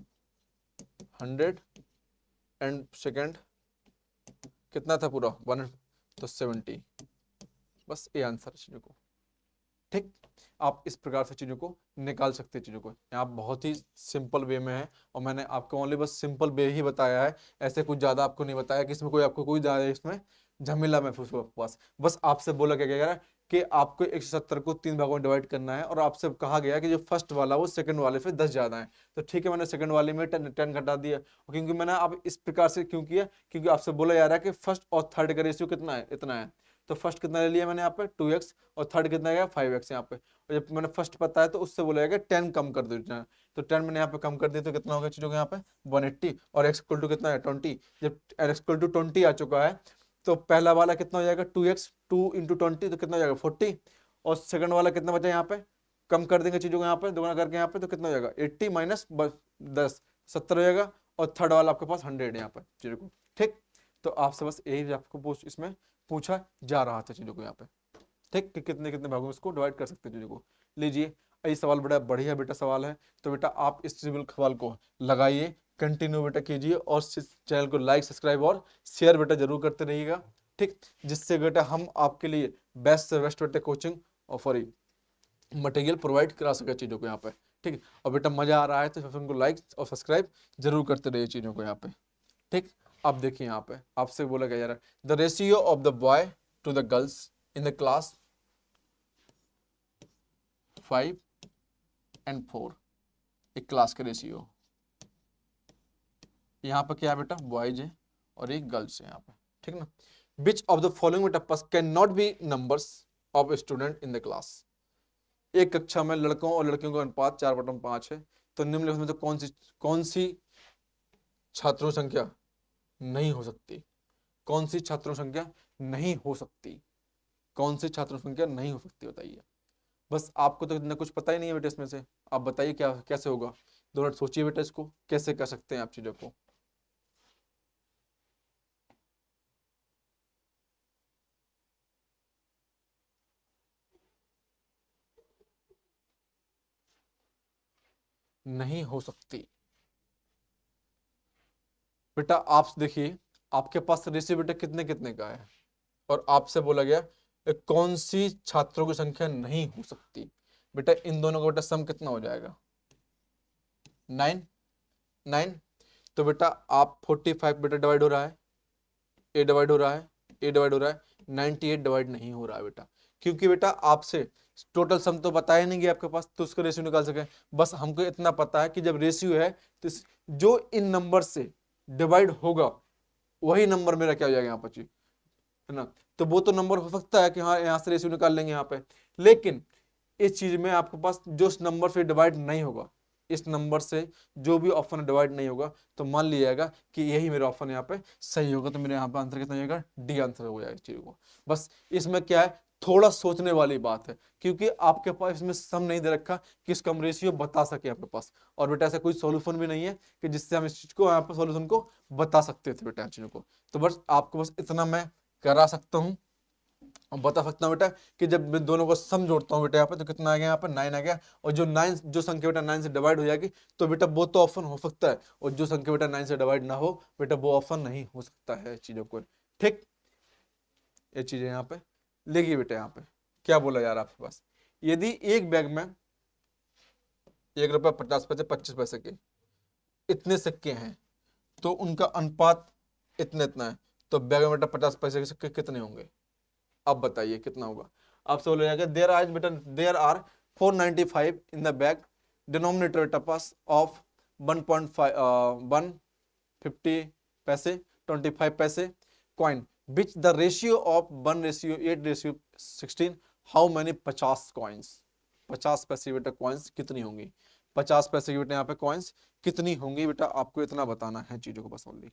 100, एंड सेकंड कितना था पूरा 1, तो 70। बस ये आंसर है चीजों को। ठीक, आप इस प्रकार से चीजों को निकाल सकते हैं चीजों को। यहाँ बहुत ही सिंपल वे में है, और मैंने आपको ओनली बस सिंपल वे ही बताया है, ऐसे कुछ ज्यादा आपको नहीं बताया कि इसमें कोई आपको कोई ज्यादा इसमें झमेला महसूस हो आपके पास। बस आपसे बोला क्या गया कि आपको 170 को 3 भागों में डिवाइड करना है, और आपसे कहा गया कि जो फर्स्ट वाला वो सेकंड वाले से 10 ज्यादा है। तो ठीक है, मैंने सेकंड वाले में 10 घटा दिया, क्योंकि मैंने अब इस प्रकार से क्यों किया, क्योंकि आपसे बोला जा रहा है कि फर्स्ट और थर्ड का रेशियो कितना है, इतना है। तो फर्स्ट कितना ले लिया मैंने यहाँ पे 2x, और थर्ड कितना गया 5x यहाँ पे। और जब मैंने फर्स्ट पता है तो उससे बोला जाएगा 10 कम कर दो, तो 10 मैंने यहाँ पे कम कर दिया, तो कितना होगा चीजों को यहाँ पे 180, और x इक्वल टू कितना है 20। जब x इक्वल टू 20 आ चुका है, तो पहला वाला कितना हो जाएगा 2x, 2 इंटू 20 तो कितना हो जाएगा 40, और सेकंड वाला कितना बचा यहाँ पे, कम कर देंगे चीजों को यहाँ पे दोगुना करके यहाँ पे, तो कितना हो जाएगा 80 माइनस 10 70 हो जाएगा, और थर्ड वाला आपके पास 100 यहाँ पे चीजों को। ठीक, तो आपसे बस यही आपको इसमें पूछा जा रहा था चीजों को यहाँ पे। ठीक, कि कितने कितने भागों में इसको डिवाइड कर सकते हैं चीजों को। लीजिए, ये सवाल बड़ा बढ़िया बेटा सवाल है। तो बेटा आप इस सवाल को लगाइए, कंटिन्यू बेटा कीजिए, और चैनल को लाइक सब्सक्राइब और शेयर बेटा जरूर करते रहिएगा। ठीक, जिससे बेटा हम आपके लिए बेस्ट से बेस्ट बेटा कोचिंग और फ्री मटेरियल प्रोवाइड करा सके चीजों को यहाँ पे। ठीक, और बेटा मजा आ रहा है तो उनको लाइक और सब्सक्राइब जरूर करते रहिए चीजों को यहाँ पे। ठीक, अब देखिए यहाँ पे आपसे बोला गया जा रहा है the ratio of the boy to the girls in the class 5 and 4, एक क्लास का रेशियो। यहाँ पे क्या है बेटा, बॉयज है और एक गर्ल्स है यहाँ पे। ठीक ना, विच ऑफ द फॉलोइंग बेटा can not be numbers of student in the class. एक कक्षा में लड़कों और लड़कियों का अनुपात 4/5 है, तो निम्नलिखित में तो कौन सी छात्रों संख्या नहीं हो सकती, कौन सी छात्रों संख्या नहीं हो सकती, कौन सी छात्रों संख्या नहीं हो सकती, बताइए। बस आपको तो इतना कुछ पता ही नहीं है बेटा इसमें से, आप बताइए क्या कैसे होगा। 2 मिनट सोचिए बेटा, इसको कैसे कर सकते हैं आप चीजों को। नहीं हो सकती बेटा, आप देखिए आपके पास रेशियो बेटा कितने कितने का है, और आपसे बोला गया कौन सी छात्रों की संख्या नहीं हो सकती। बेटा इन दोनों का बेटा सम कितना हो जाएगा 9, 9। तो बेटा आप 45 बेटा डिवाइड हो रहा है, ए डिवाइड हो रहा है, ए डिवाइड हो रहा है, 98 डिवाइड नहीं हो रहा है बेटा, क्योंकि बेटा आपसे टोटल सम तो बताया नहीं गया आपके पास, तो उसका रेशियो निकाल सके। बस हमको इतना पता है कि जब रेशियो है तो जो इन नंबर से डिवाइड होगा वही नंबर मेरा क्या हो जाएगा यहाँ पर, है ना। तो वो तो नंबर हो सकता है कि हाँ यहाँ से रेशियो निकाल लेंगे यहाँ पे, लेकिन इस चीज में आपके पास जो इस नंबर से डिवाइड नहीं होगा, इस नंबर से जो भी ऑप्शन डिवाइड नहीं होगा, तो मान लिया जाएगा कि यही मेरा ऑप्शन यहाँ पे सही होगा। तो मेरे यहाँ पे आंसर कितना हो जाएगा, डी आंसर हो जाएगा इस चीज को। बस इसमें क्या है, थोड़ा सोचने वाली बात है, क्योंकि आपके पास इसमें सम नहीं दे रखा कि इसका हम रेशियो बता सके आपके पास, और बेटा ऐसा कोई सॉल्यूशन भी नहीं है कि जिससे हम इस चीज को यहाँ पे सॉल्यूशन को बता सकते थे बेटा चीजों को। तो बस आपको बस इतना मैं करा सकता हूँ और बता सकता हूँ बेटा कि जब मैं दोनों को सम जोड़ता हूँ बेटा यहाँ पे, तो कितना आ गया यहाँ पे 9 आ गया, और जो 9 जो संख्या बेटा 9 से डिवाइड हो जाएगी, तो बेटा वो तो ऑप्शन हो सकता है, और जो संख्या बेटा 9 से डिवाइड ना हो बेटा वो ऑप्शन नहीं हो सकता है चीजों को। ठीक, ये चीजें यहाँ पे लेगी बेटा। यहाँ पे क्या बोला यार आपके पास, यदि एक बैग में 1 रुपया 50 पैसे 25 पैसे के इतने सिक्के हैं, तो उनका अनुपात इतना इतना है, तो बैग में बेटा 50 पैसे के सिक्के कितने होंगे, अब बताइए कितना होगा। आपसे बोला जाएगा there are 495 in the bag, denominator बेटा पास of 1.5 150 paise 25 paise coin, which the ratio of 1:8:16, how many 50 coins, 50 paise बेटा कॉइन्स कितनी होंगी, 50 पैसे की बेटा यहाँ पे कॉइन्स कितनी होंगी बेटा, आपको इतना बताना है चीजों को बस ओनली।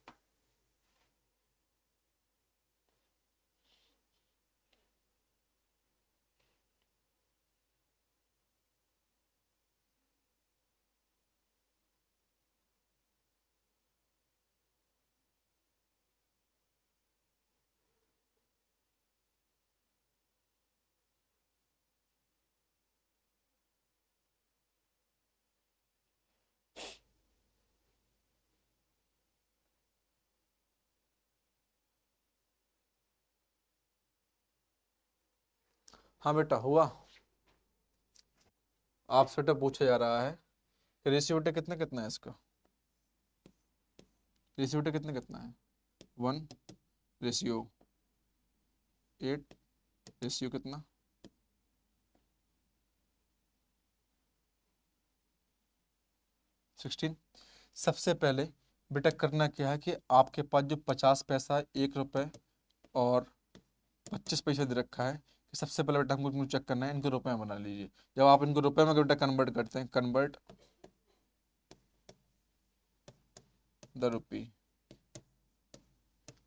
हाँ बेटा हुआ। आपसे बेटा पूछा जा रहा है कि रेशियो बेटा कितना कितना है इसका, रेशियो बेटा कितना कितना है, 1:8 रेशियो कितना 16। सबसे पहले बेटा करना क्या है कि आपके पास जो 50 पैसा, 1 रुपए और 25 पैसा दे रखा है, कि सबसे पहले बेटा हमको चेक करना है, इनको रुपए में बना लीजिए। जब आप इनको रुपए में बेटा कन्वर्ट करते हैं, कन्वर्ट द रुपी,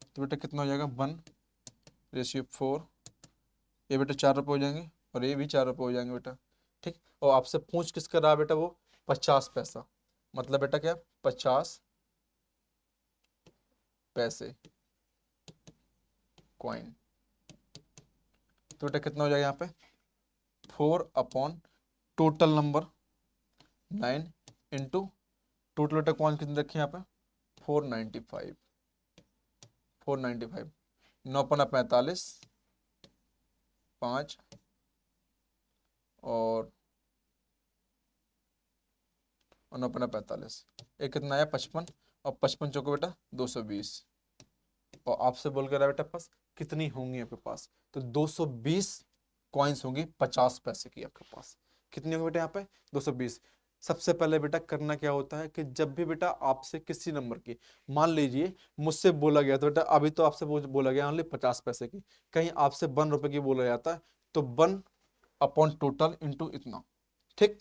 तो बेटा कितना हो जाएगा 1:4। ये बेटा 4 रुपये हो जाएंगे और ये भी 4 रुपये हो जाएंगे बेटा। ठीक, और आपसे पूछ किस कर रहा बेटा, वो 50 पैसा, मतलब बेटा क्या 50 पैसे कॉइन। तो बेटा कितना हो जाएगा यहाँ पे 4 upon total number 9 into total बेटा कॉइन कितने रखे यहाँ पे 495, 495, 9×45 5 और 9×45 एक कितना आया 55 और 55 चौको बेटा 220। और आपसे बोल कर रहा बेटा पास कितनी होंगी आपके पास, तो 220 कॉइन्स होंगी 50 पैसे की आपके पास। कितनी होंगी बेटा यहाँ पे 220। सबसे पहले बेटा करना क्या होता है कि जब भी बेटा आपसे किसी नंबर की, मान लीजिए मुझसे बोला गया तो बेटा अभी तो आपसे बोला गया ओनली 50 पैसे की, कहीं आपसे 1 रुपए की बोला जाता है तो 1 अपॉन टोटल इंटू इतना। ठीक,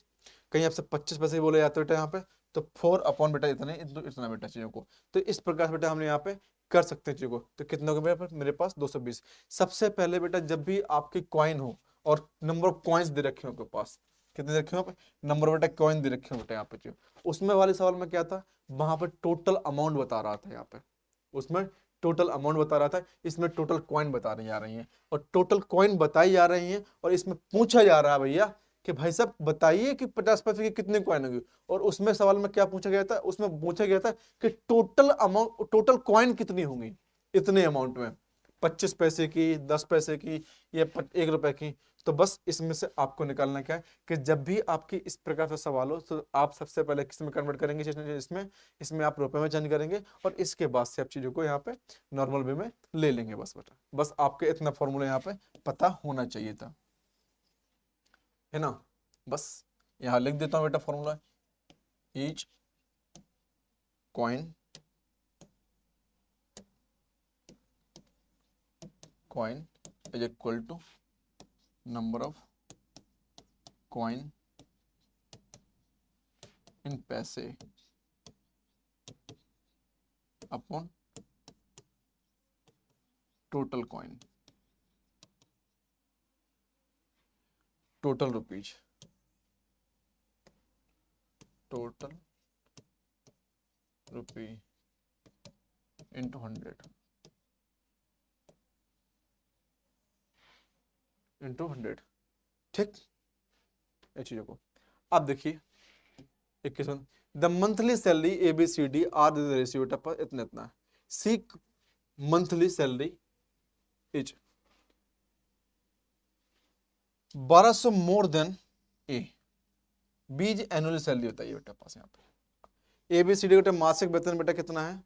कहीं आपसे 25 पैसे की बोला जाता है बेटा यहाँ पे तो 4 अपॉन बेटा इतने इंटू इतना बेटा चीजों को। तो इस प्रकार से बेटा हमने यहाँ पे कर सकते हैं चीजों को। तो कितना हो गया मेरे पास 220। सबसे पहले बेटा जब भी आपकी कॉइन हो और नंबर ऑफ कॉइन्स दे रखे हो आपके पास, कितने रखे हो नंबर बेटा कॉइन दे रखे हो बेटा यहाँ पे जो, उसमें वाले सवाल में क्या था, वहां पर टोटल अमाउंट बता रहा था यहाँ पे, उसमें टोटल अमाउंट बता रहा था, इसमें टोटल कॉइन बता रही जा रही है और टोटल कॉइन बताई जा रही है और इसमें पूछा जा रहा है भैया कि भाई साहब बताइए कि 50 पैसे की कितने कॉइन होगी। और उसमें सवाल में क्या पूछा गया था, उसमें पूछा गया था कि टोटल अमाउंट, टोटल कॉइन कितनी होंगी इतने अमाउंट में, 25 पैसे की, 10 पैसे की या 1 रुपए की। तो बस इसमें से आपको निकालना क्या है कि जब भी आपकी इस प्रकार से सवाल हो तो आप सबसे पहले किस में कन्वर्ट करेंगे, इसमें इसमें आप रुपए में चेंज करेंगे और इसके बाद से आप चीजों को यहाँ पे नॉर्मल वे में ले लेंगे। बस बेटा बस आपके इतना फॉर्मूला यहाँ पे पता होना चाहिए था, है ना। बस यहाँ लिख देता हूं बेटा formula, each coin is equal to number of coin in पैसे upon total coin, total rupees, total rupee into 100 into 100। ठीक, ये चीजों को अब देखिए 21 the monthly salary ABCD are the ratio बेटा इतना इतना, C monthly salary is 1200 more than A, B's annual salary होता है बेटा पास यहाँ पे। ABCD बेटा मासिक वेतन बेटा कितना है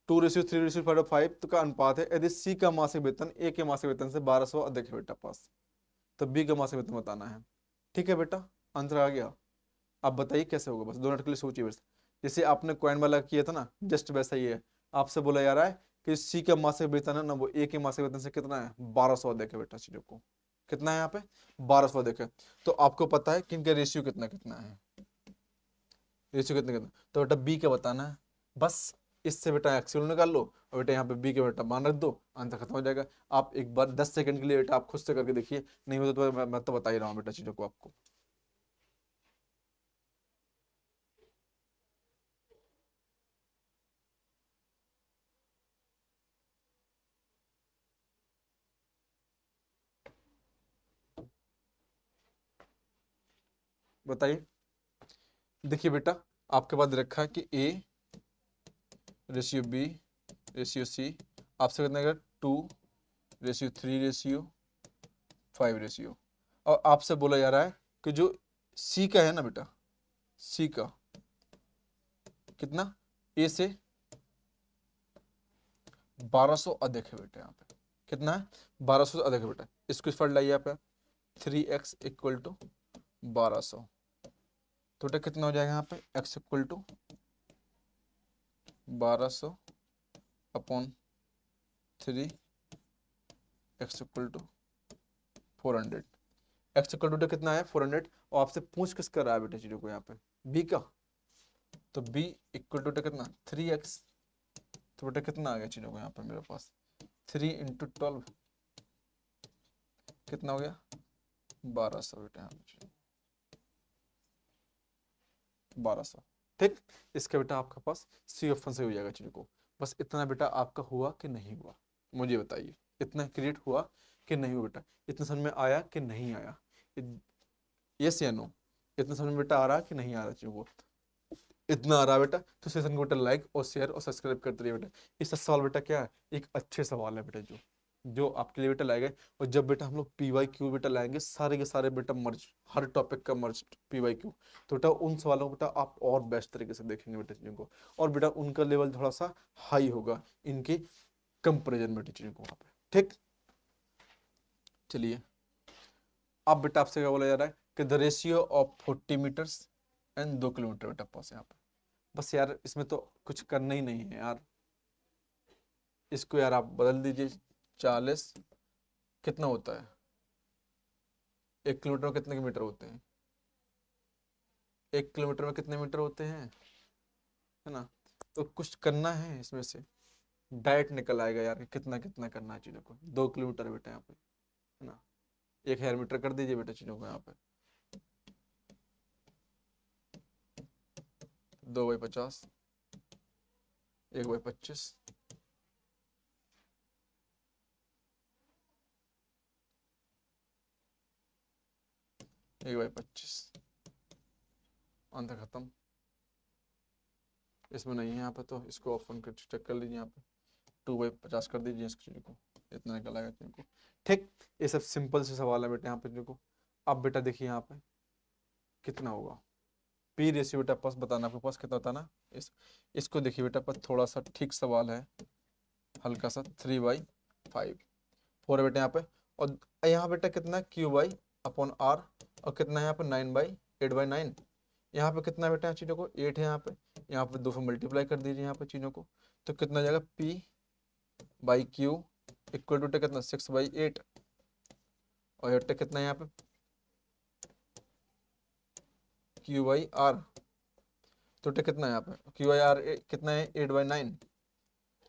2:3:5 तो का अनुपात है। यदि सी का मासिक वेतन ए के मासिक वेतन से 1200 अधिक है बेटा पास, तो बी का मासिक वेतन बताना है। ठीक है बेटा, आंसर आ गया। आप बताइए कैसे होगा, बस 2 मिनट के लिए सोचिए। बस जैसे आपने कॉइन वाला किया था ना, जस्ट वैसा ही है। आपसे बोला जा रहा है कि सी का मासिक वेतन है ना, वो ए के मासिक वेतन से कितना है 1200 अधिक है बेटा। चीजों को कितना है यहाँ पे 1200 अधिक है, तो आपको पता है कि इनका रेशियो कितना कितना है, रेशियो कितना कितना, तो बेटा बी का बताना है। बस इससे बेटा एक्सएल निकाल लो और बेटा यहाँ पे बी के बेटा मान रख दो, आंसर खत्म हो जाएगा। आप एक बार 10 सेकंड के लिए बेटा आप खुद से करके देखिए, नहीं होता तो मैं तो बता ही रहा हूँ बेटा चीजों को आपको। बताइए, देखिए बेटा आपके पास रखा है कि A ratio B ratio C आपसे कितना आएगा 2:3:5 और आपसे बोला जा रहा है कि जो सी का है ना बेटा, सी का कितना ए से 1200 अधिक है बेटा, यहाँ पे कितना है 1200 अधिक है बेटा। इसको इस पर लाइए यहाँ पे 3x इक्वल टू 1200, तो बेटा कितना हो जाएगा यहाँ पे x equal to 1200 upon 3, x equal to 400, x equal to कितना है 400। और आपसे पूछ किस कर रहा है बेटा चीजों को यहाँ पे b का, तो b इक्वल टू कितना 3x, तो बेटा कितना आ गया चीजों को यहाँ पर मेरे पास 3 × 12 कितना हो गया 1200 बेटा, यहाँ पे 1200। ठीक, इसका बेटा आपका पास सी ऑप्शन से हो जाएगा चीजों को। बस इतना बेटा आपका हुआ कि नहीं हुआ, मुझे बताइए इतना क्रिएट हुआ कि नहीं हुआ बेटा, इतना समझ में आया कि नहीं आया, यस या नो, इतना समझ में बेटा आ रहा कि नहीं आ रहा चीजों को, इतना आ रहा बेटा तो सेशन को बेटा लाइक और शेयर और सब्सक्राइब करते रहिए बेटा। इस सवाल बेटा क्या है, एक अच्छे सवाल है बेटा जो जो आपके लिए बेटा लाए गए। और जब बेटा हम लोग PYQ बेटा लाएंगे सारे के सारे बेटा मर्ज, हर टॉपिक का मर्ज PYQ, तो बेटा उन सवालों को बेटा आप और बेस्ट तरीके से देखेंगे बेटा चीजों को, और बेटा उनका लेवल थोड़ा सा हाई होगा इनके कंपेरिजन बेटा चीजों को वहाँ पे। ठीक, चलिए अब बेटा आपसे क्या बोला जा रहा है कि the ratio of 40 metres and 2 kilometre बेटा पास यहाँ पे। बस यार इसमें तो कुछ करना ही नहीं है यार, इसको यार आप बदल दीजिए 40 कितना होता है 1 किलोमीटर में कितने मीटर होते हैं, 1 किलोमीटर में कितने मीटर होते हैं, है ना। तो कुछ करना है इसमें से, डायरेक्ट निकल आएगा यार कि कितना कितना करना है चीजों को। 2 किलोमीटर बेटा यहाँ पे, है ना, 1000 मीटर कर दीजिए बेटा चीजों को यहाँ पे, 2/50, 1/25, 1/25, अंत खत्म। इसमें नहीं है यहाँ पे तो इसको ओपन कर चेक कर लीजिए, यहाँ पे 2/50 कर दीजिए इस चीज को, इतना निकल आएगा चीज को। ठीक, ये सब सिंपल से सवाल है बेटा यहाँ पे देखो। अब बेटा देखिए यहाँ पे कितना होगा P रेशियो बेटा पास बताना, आपके पास कितना बताना इसको देखिए बेटा पास थोड़ा सा ठीक सवाल है, हल्का सा 3/5 4 है बेटा यहाँ पे, और यहाँ बेटा कितना Q/R, और कितना है यहाँ पे 9/8/9, यहाँ पे कितना बेटा चीजों को 8 है यहाँ पे 2 से मल्टीप्लाई कर दीजिए यहाँ पे चीजों को, तो कितना हो जाएगा P/Q इक्वल टू कितना 6/8, और यहाँ कितना है यहाँ पे Q/R, तो कितना है यहाँ पे Q/R कितना है 8/9,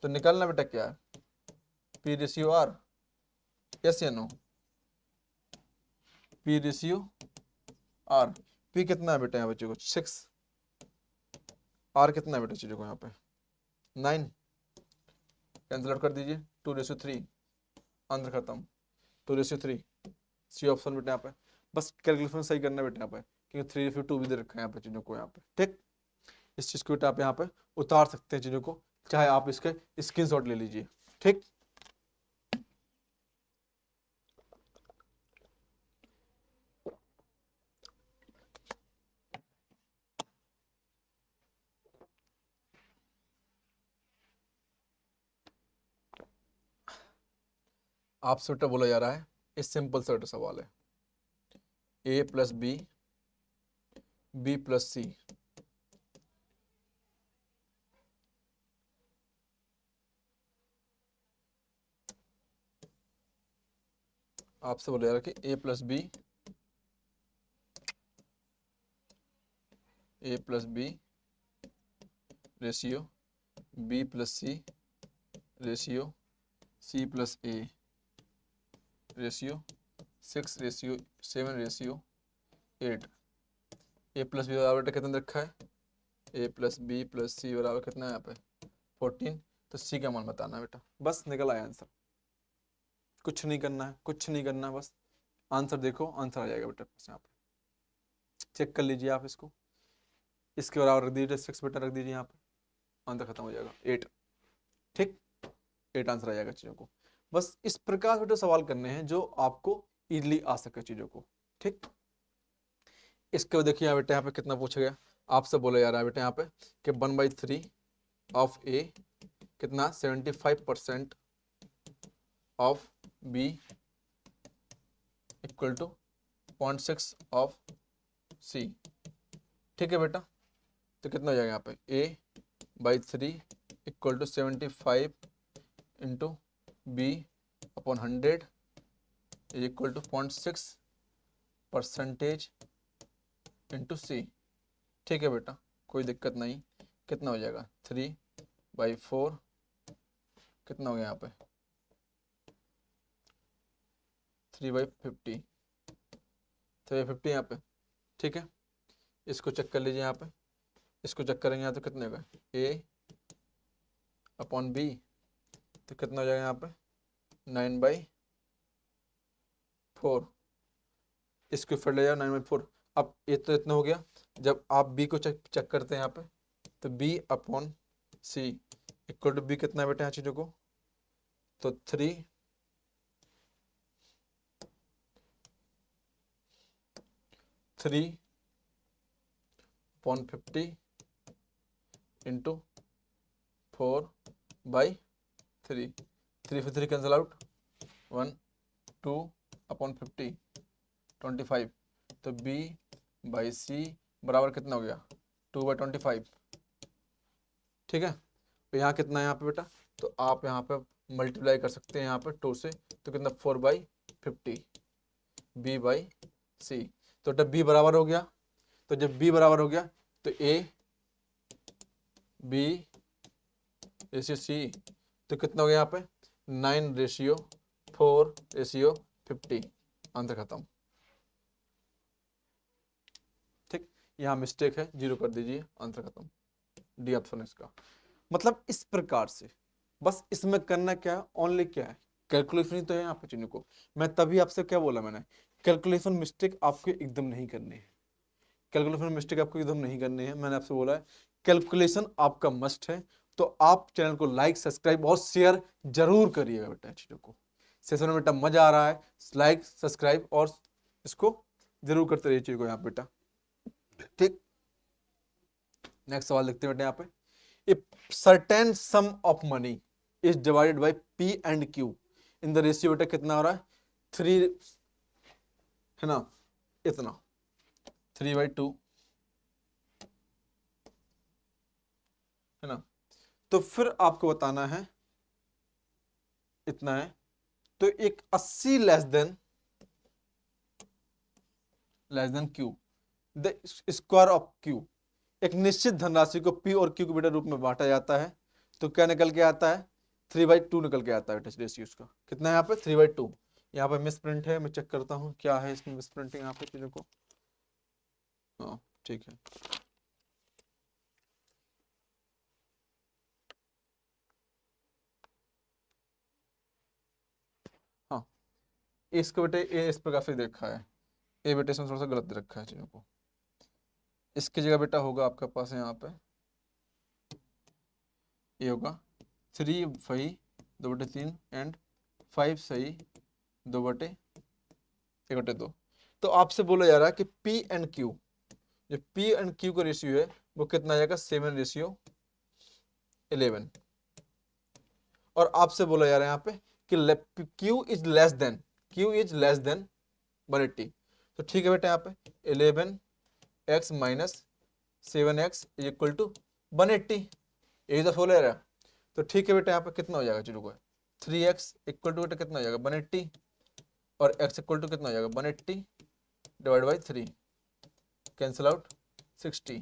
तो निकालना बेटा क्या है P रेशियो R, यस या no, P ratio R, P कितना है बेटा यहाँ बच्चों को 6, R कितना है बेटा चीजों को यहाँ पे 9, कैंसिल आउट कर दीजिए 2:3, अंदर खत्म 2:3, सी ऑप्शन बेटा यहाँ पे। बस कैलकुलेशन सही करना बेटा यहाँ पे, क्योंकि 3:2 भी दे रखा है यहाँ पे चीजों को यहाँ पे। ठीक, इस चीज को बेटा आप यहाँ पे उतार सकते हैं चीजों को, चाहे आप इसके स्क्रीनशॉट ले लीजिए। ठीक, आपसे बेटा बोला जा रहा है इस सिंपल सा बेटा सवाल है A + B B + C, आपसे बोला जा रहा है कि A + B ratio B + C ratio C + A ratio 6:7:8, A + B बराबर कितना रखा है A + B + C बराबर कितना है यहाँ पे 14, तो C का मान बताना बेटा, बस निकल आया आंसर। कुछ नहीं करना है, कुछ नहीं करना, बस आंसर देखो, आंसर आ जाएगा बेटा यहाँ पे, चेक कर लीजिए आप इसको, इसके बराबर रख दीजिए 6 बेटा, रख दीजिए यहाँ पे, आंसर खत्म हो जाएगा 8। ठीक, 8 आंसर आ जाएगा चीज़ों को। बस इस प्रकार से बेटा सवाल करने हैं जो आपको इजीली आ सके चीज़ों को। ठीक, इसके बाद देखिए बेटा यहाँ पे कितना पूछा गया, आपसे बोला जा रहा है बेटा यहाँ पे कि 1/3 ऑफ ए कितना 75% of B equal to 0.6 of C. ठीक है बेटा, तो कितना हो जाएगा यहाँ पे a/3 equal to 75 into B upon 100 is equal to 0.6% into C. ठीक है बेटा, कोई दिक्कत नहीं। कितना हो जाएगा 3/4, कितना हो गया यहाँ पे 3/50, 3/50 यहाँ पे। ठीक है, इसको चेक कर लीजिए यहाँ पे, इसको चेक करेंगे यहाँ तो कितने होगा a अपॉन बी, तो कितना हो जाएगा यहाँ पे 9/4। इसको फिर ले जाओ 9/4। अब ये तो इतना हो गया, जब आप b को चेक करते हैं यहाँ पे, तो b upon C equal to B कितना है बेटा यहाँ चीज़ों को, तो 3/50 इंटू 4/3, 3 से 3 कैंसिल आउट, 1 2/50 25, तो b/c बराबर कितना हो गया 2/25। ठीक है, तो यहाँ कितना है यहाँ पे बेटा, तो आप यहाँ पे मल्टीप्लाई कर सकते हैं यहाँ पे 2 से, तो कितना 4/50 b/c। तो जब b बराबर हो गया, तो जब b बराबर हो गया तो a b रेशियो c, तो कितना हो गया यहाँ पे 9/4/50, आंसर खत्म। ठीक, यहाँ मिस्टेक है, 0 कर दीजिए, आंसर खत्म, डी ऑप्शन इसका। मतलब इस प्रकार से बस इसमें करना क्या है, ओनली क्या है कैलकुलेशन ही तो है यहाँ पे चीजों को। मैं तभी आपसे क्या बोला मैंने, कैलकुलेशन मिस्टेक आपको एकदम नहीं करनी है, कैलकुलेशन मिस्टेक आपको एकदम नहीं करनी है। मैंने आपसे बोला है कैलकुलेशन आपका मस्ट है, तो आप चैनल को लाइक सब्सक्राइब और शेयर जरूर करिएगा बेटा चीजों को। सेशन में बेटा मजा आ रहा है, लाइक सब्सक्राइब और इसको जरूर करते रहिए चीजों को यहाँ बेटा। ठीक, नेक्स्ट सवाल देखते हैं बेटा यहाँ पे, if certain sum of money is divided by P and Q in the ratio बेटा कितना हो रहा है 3, है ना, इतना 3/2, है ना, तो फिर आपको बताना है इतना है, तो एक 80 less than Q, the square of Q, एक निश्चित धनराशि को P और Q के बेटा रूप में बांटा जाता है, तो क्या निकल के आता है 3/2 निकल के आता है बेटा रेशियो उसका। कितना है यहाँ पे 3/2। यहाँ पे मिस प्रिंट है, मैं चेक करता हूँ क्या है इसमें मिस प्रिंटिंग यहाँ पे चीजों को। हाँ ठीक है, हाँ इसको बेटे ए इस प्रकार से देखा है, ए बेटे इसमें थोड़ा सा गलत दे रखा है चीजों को। इसकी जगह बेटा होगा आपके पास यहाँ पे ये होगा 3 सही 2/3 एंड 5 सही 2/1/2। तो आपसे बोला जा रहा है कि P एंड Q, जो P एंड Q का रेशियो है वो कितना आ जाएगा 7/11। और आपसे बोला जा रहा है यहाँ पे कि Q इज लेस देन 180। तो ठीक है बेटा, यहाँ पे 11x minus 7x is equal to 180, यही तो बोला जा रहा है। तो ठीक है बेटा, यहाँ पे कितना हो जाएगा चलो को 3x इक्वल टू बेटा कितना हो जाएगा 180, और x इक्वल टू कितना हो जाएगा 180 divide by 3, cancel out 60,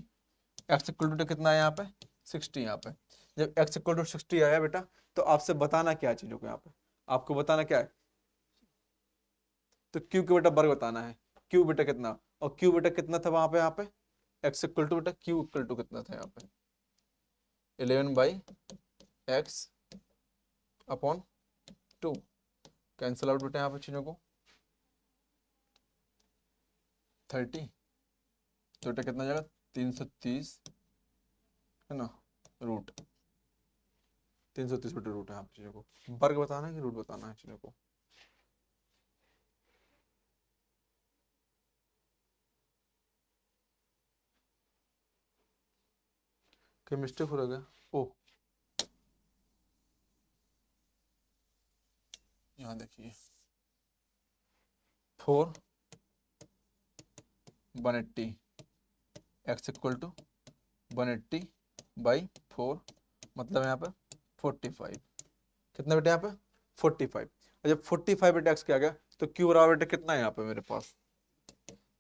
x equal to कितना है यहाँ पे 60। यहाँ पे जब x इक्वल टू 60 आया बेटा, तो आपसे बताना क्या है चीजों को, यहाँ पे आपको बताना क्या है, तो q के बेटा वर्ग बताना है, q बेटा कितना, और q बेटा कितना था वहां पे, यहाँ पे x इक्वल टू बेटा q इक्वल टू कितना था यहाँ पे 11/x अपॉन 2, कैंसिल आउट बेटा यहाँ पे चीजों को 30, तो बेटा कितना जाएगा 330, है ना, रूट 330 मीटर रूट है आप चीजों को वर्ग बताना है कि रूट बताना है चीजों को। क्या मिस्टेक हो गया? ओ यहाँ देखिए 4 180 x इक्वल टू 180/4 मतलब यहाँ पे 45। कितना बेटा यहाँ पे 45। और जब 45 बेटा एक्स किया गया तो क्यू बराबर बेटा कितना है यहाँ पे मेरे पास?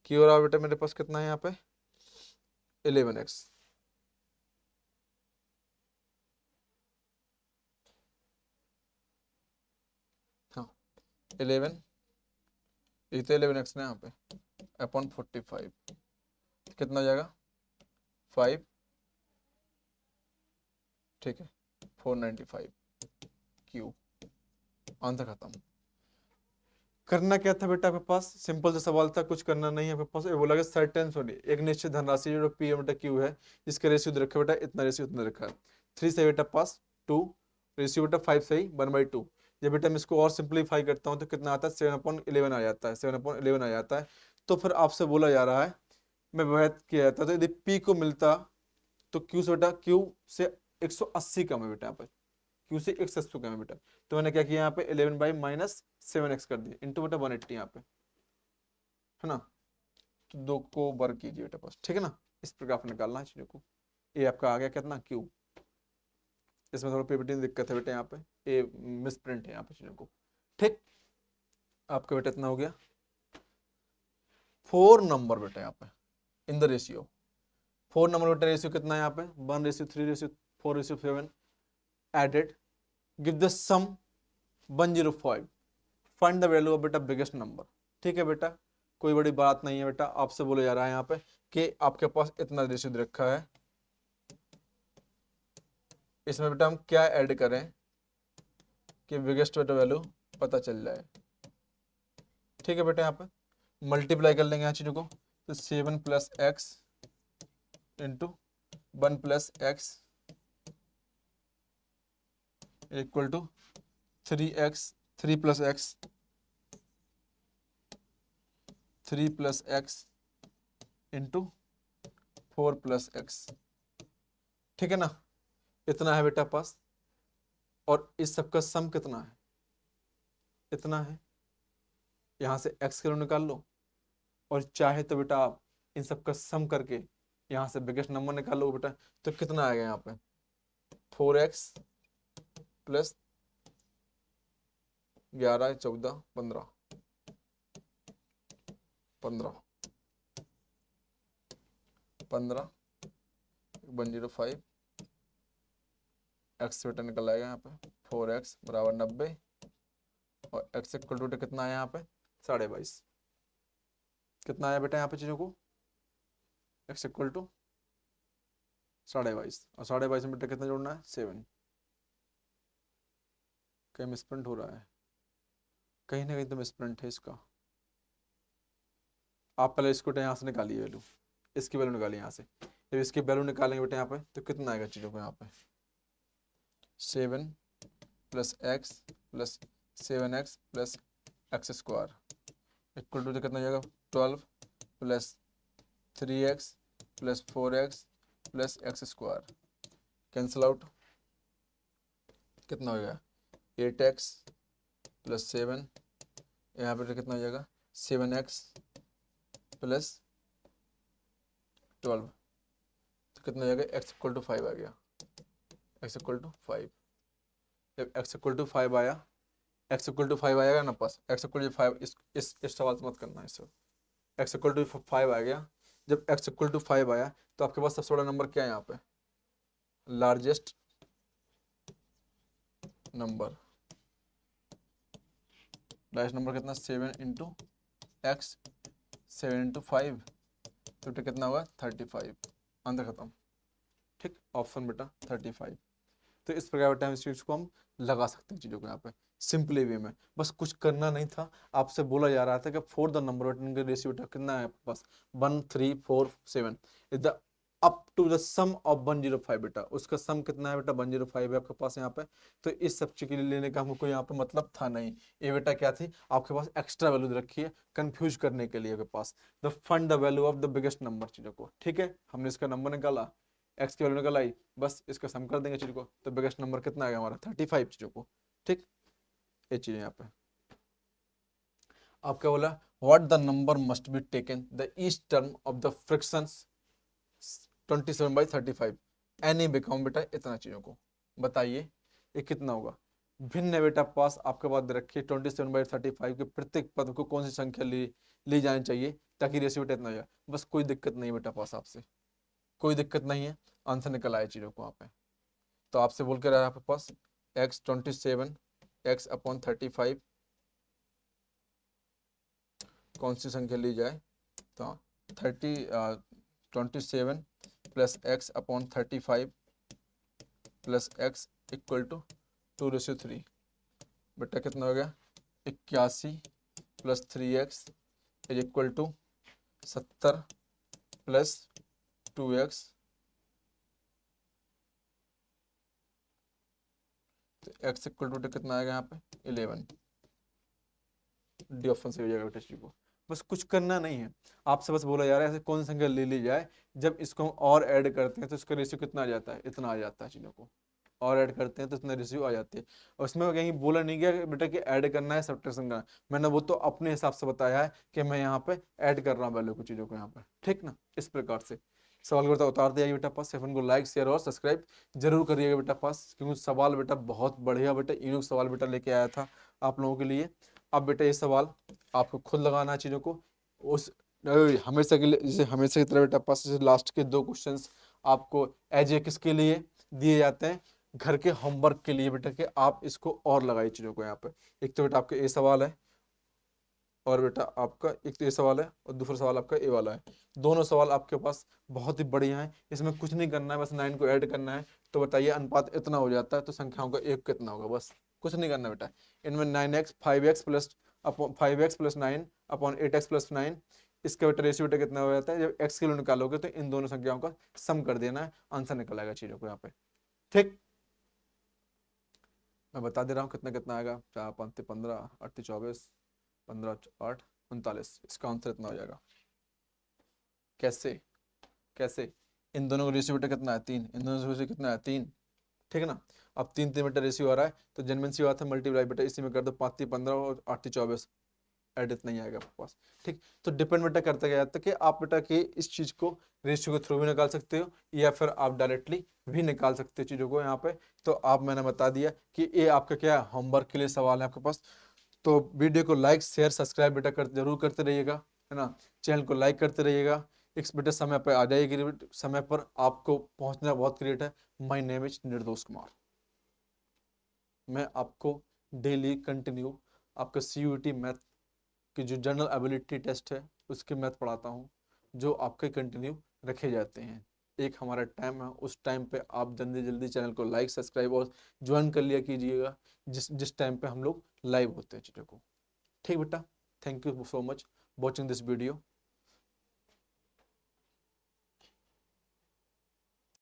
क्यू बराबर बेटा मेरे पास कितना है यहाँ पे 11x। हाँ 11 ये तो 11x ना यहाँ पे अपॉन 45 कितना हो जाएगा 5 ठीक है 495 क्यू। आंसर खत्म। करना क्या था बेटा आपके पास? सिंपल सा सवाल था, कुछ करना नहीं है आपके पास। ये बोला सर्टेन सॉरी एक निश्चित धनराशि जो पी बेटा क्यू है जिसका रेशियो दे रखा है बेटा इतना, रेशियो इतना रखा है 3 से बेटा पास 2 रेशियो बेटा 5 से ही 1/2। जब बेटा मैं इसको और सिंप्लीफाई करता हूँ तो कितना आता है 7/11 आ जाता है, 7/11 आ जाता है। तो फिर आपसे बोला जा रहा है मैं बात किया जाता तो यदि पी को मिलता तो क्यू से बेटा क्यू से 180 कम है बेटा यहाँ पे, क्यू से 180 कम है बेटा। तो मैंने क्या किया यहाँ पे 11/-7x कर दिया इंटू बेटा 180 यहाँ पे है ना। तो 2 को वर्ग कीजिए बेटा बस, ठीक है ना। इस प्रकार आपने निकालना है चीजों को। ये आपका आ गया कितना क्यू। इसमें थोड़ा पीपीटी में दिक्कत है बेटा, यहाँ पे ये मिस प्रिंट है यहाँ पे चीजों को। ठीक आपका बेटा इतना हो गया 4 नंबर बेटा यहाँ पे इन द रेशियो। 4 नंबर बेटा रेशियो कितना है यहाँ पे 1:3:4:7 added give the sum 105 find the value of बेटा बिगेस्ट नंबर। ठीक है बेटा कोई बड़ी बात नहीं है बेटा, आपसे बोला जा रहा है यहाँ पे कि आपके पास इतना रेशियो दे रखा है, इसमें बेटा हम क्या ऐड करें कि बिगेस्ट बेटा वैल्यू पता चल जाए। ठीक है बेटा यहाँ पे मल्टीप्लाई कर लेंगे यहाँ चीजों को तो 7 + x into 1 + x equal to 3x 3 + x 3 + x into 4 + x। ठीक है ना, इतना है बेटा पास। और इस सब का सम कितना है? इतना है। यहां से x किलो निकाल लो और चाहे तो बेटा आप इन सब का सम करके यहां से बिगेस्ट नंबर निकाल लो बेटा। तो कितना आएगा यहाँ पे 4x + 11 14 15 15 15 105 x बेटा निकल आएगा यहाँ पे 4x = 90 और x इक्वल टू कितना आया यहाँ पे 22.5। कितना आया बेटा यहाँ पे चीजों को x इक्वल टू 22.5 और 22.5 में बेटा कितना जोड़ना है 7। कहीं मिसप्रिंट हो रहा है, कहीं ना कहीं तो मिसप्रिंट है इसका। आप पहले इसको यहाँ से निकालिए वैल्यू, इसकी वैल्यू निकालिए यहाँ से। जब इसकी वैल्यू निकालेंगे बेटा यहाँ पे तो कितना आएगा चीजों को यहाँ पे 7 + x + 7x + x² equal to कितना हो जाएगा 12 + 3x + 4x + x² cancel out कितना हो जाएगा 8x + 7 यहाँ पे कितना हो जाएगा 7x + 12 तो कितना हो जाएगा x = 5 आ गया। x = 5 जब x = 5 आया, x = 5 आएगा ना पास x = 5 इस सवाल से मत करना है सर। x = 5 आ गया, जब x = 5 आया तो आपके पास सबसे बड़ा नंबर क्या है यहाँ पे लार्जेस्ट नंबर। लार्जेस्ट नंबर कितना 7 इंटू एक्स 7 × 5 तो बेटा कितना होगा 35। आंसर खत्म। ठीक ऑप्शन बेटा 35। तो इस प्रकार बेटा इस चीज को हम लगा सकते हैं चीजों को यहाँ पे सिंपली वे में। बस कुछ करना नहीं था, आपसे बोला जा रहा था कि 4 द नंबर बेटा रेशियो बेटा कितना है आपके पास 1 3 4 7 is the up to the sum of 105 बेटा, उसका सम कितना है बेटा 105 है आपके पास यहाँ पे। तो इस सब चीज के लिए लेने का हमको यहाँ पे मतलब था नहीं, ये बेटा क्या थी आपके पास एक्स्ट्रा वैल्यू रखी है कंफ्यूज करने के लिए आपके पास। The find the value of the biggest number चीजों को, ठीक है, हमने इसका नंबर निकाला, एक्स की वैल्यू निकल आई, बस इसका सम कर देंगे चीज को, तो बिगेस्ट नंबर कितना आएगा हमारा 35 चीजों को, ठीक। ये चीज यहाँ पे आप क्या बोला, what the number must be taken the each term of the frictions 27/35 any become बेटा इतना चीजों को बताइए ये कितना होगा। भिन्न है बेटा पास आपके पास रखिए 27/35 के प्रत्येक पद को कौन सी संख्या ली जानी चाहिए ताकि रेशियो बेटा इतना हो जाए। बस कोई दिक्कत नहीं बेटा पास, आपसे कोई दिक्कत नहीं है, आंसर निकल आए चीजों को आप पे। तो आपसे बोल के रहा है आपके पास x27 x/35 कौन सी संख्या ली जाए, तो 27 plus x/35 plus x equal to 2/3 बेटा कितना हो गया 81 plus 3x is equal to 70 plus 2x, तो x इक्वल टू कितना आएगा यहाँ पे 11। डी ऑप्शन से हो जाएगा बेटा चीज को, बस कुछ करना नहीं है आपसे, बस बोला जा रहा है ऐसे कौन सी संख्या ले ली जाए, जब इसको हम और ऐड करते हैं तो इसका रेशियो कितना आ जाता है, इतना आ जाता है चीजों को, और ऐड करते हैं तो इतना रेशियो आ जाती है। और उसमें कहीं बोला नहीं गया कि बेटा कि ऐड करना है सब्ट्रैक्शन करना है, मैंने वो तो अपने हिसाब से बताया है कि मैं यहाँ पे ऐड कर रहा हूँ वैल्यू को चीजों को यहाँ पे, ठीक ना। इस प्रकार से सवाल करता उतार दिया बेटा पास, सेवन को लाइक शेयर और सब्सक्राइब जरूर करिएगा बेटा पास, क्योंकि सवाल बेटा बहुत बढ़िया बेटा यूनिक सवाल बेटा लेके आया था आप लोगों के लिए। अब बेटा ये सवाल आपको खुद लगाना है चीजों को, उस हमेशा के लिए जैसे हमेशा की तरह बेटा पास लास्ट के 2 क्वेश्चंस आपको एज ए किसके लिए दिए जाते हैं, घर के होमवर्क के लिए बेटा कि आप इसको और लगाइए चीजों को यहाँ पे। एक तो बेटा आपका ए सवाल है और बेटा आपका एक तो ये सवाल है और दूसरा सवाल आपका ए वाला है, दोनों सवाल आपके पास बहुत ही बढ़िया है, इसमें कुछ नहीं करना है, बस 9 को ऐड करना है। तो बताइए अनुपात इतना हो जाता है तो संख्याओं का एक कितना होगा, बस कुछ नहीं करना बेटा। इनमें 9x 5x plus 9 upon 8x plus 9, इसका बेटा रेशियो बेटा कितना हो जाता है, जब x किलो निकालोगे तो इन दोनों संख्याओं का सम कर देना है, आंसर निकल आएगा चीजों को यहाँ पे, ठीक। मैं बता दे रहा हूँ कितना कितना आएगा, 4 5 15 8 24 15 8 39, इसका आंसर इतना हो जाएगा। कैसे कैसे, इन दोनों का रेशियो बेटा कितना है 3, इन दोनों का रेशियो कितना है 3, ठीक है ना। अब 3 बेटा रेशियो आ रहा है तो जनरल सी बात है मल्टीप्लाई बेटा इसी में कर दो, 5 15 और 8 24 ऐड इतना ही आएगा आपके पास, ठीक। तो डिपेंड बेटा करता क्या जाता है कि आप बेटा कि इस चीज को रेशियो के थ्रू भी निकाल सकते हो या फिर आप डायरेक्टली भी निकाल सकते हो चीजों को यहाँ पे। तो आप मैंने बता दिया कि ये आपका क्या है होमवर्क के लिए सवाल है आपके पास। तो वीडियो को लाइक शेयर सब्सक्राइब बेटा जरूर करते रहिएगा, है ना, चैनल को लाइक करते रहिएगा। एक बेटा समय पर आ जाएगी, समय पर आपको पहुंचना बहुत क्रिएट है। माय नेम इज निर्दोष कुमार, मैं आपको डेली कंटिन्यू आपका CUET मैथ की जो जनरल एबिलिटी टेस्ट है उसके मैथ पढ़ाता हूँ, जो आपके कंटिन्यू रखे जाते हैं। एक हमारा टाइम है, उस टाइम पे आप जल्दी जल्दी चैनल को लाइक सब्सक्राइब और ज्वाइन कर लिया कीजिएगा जिस जिस टाइम पे हम लोग लाइव होते हैं चीज़ों को, ठीक बेटा। Thank you so much watching this video.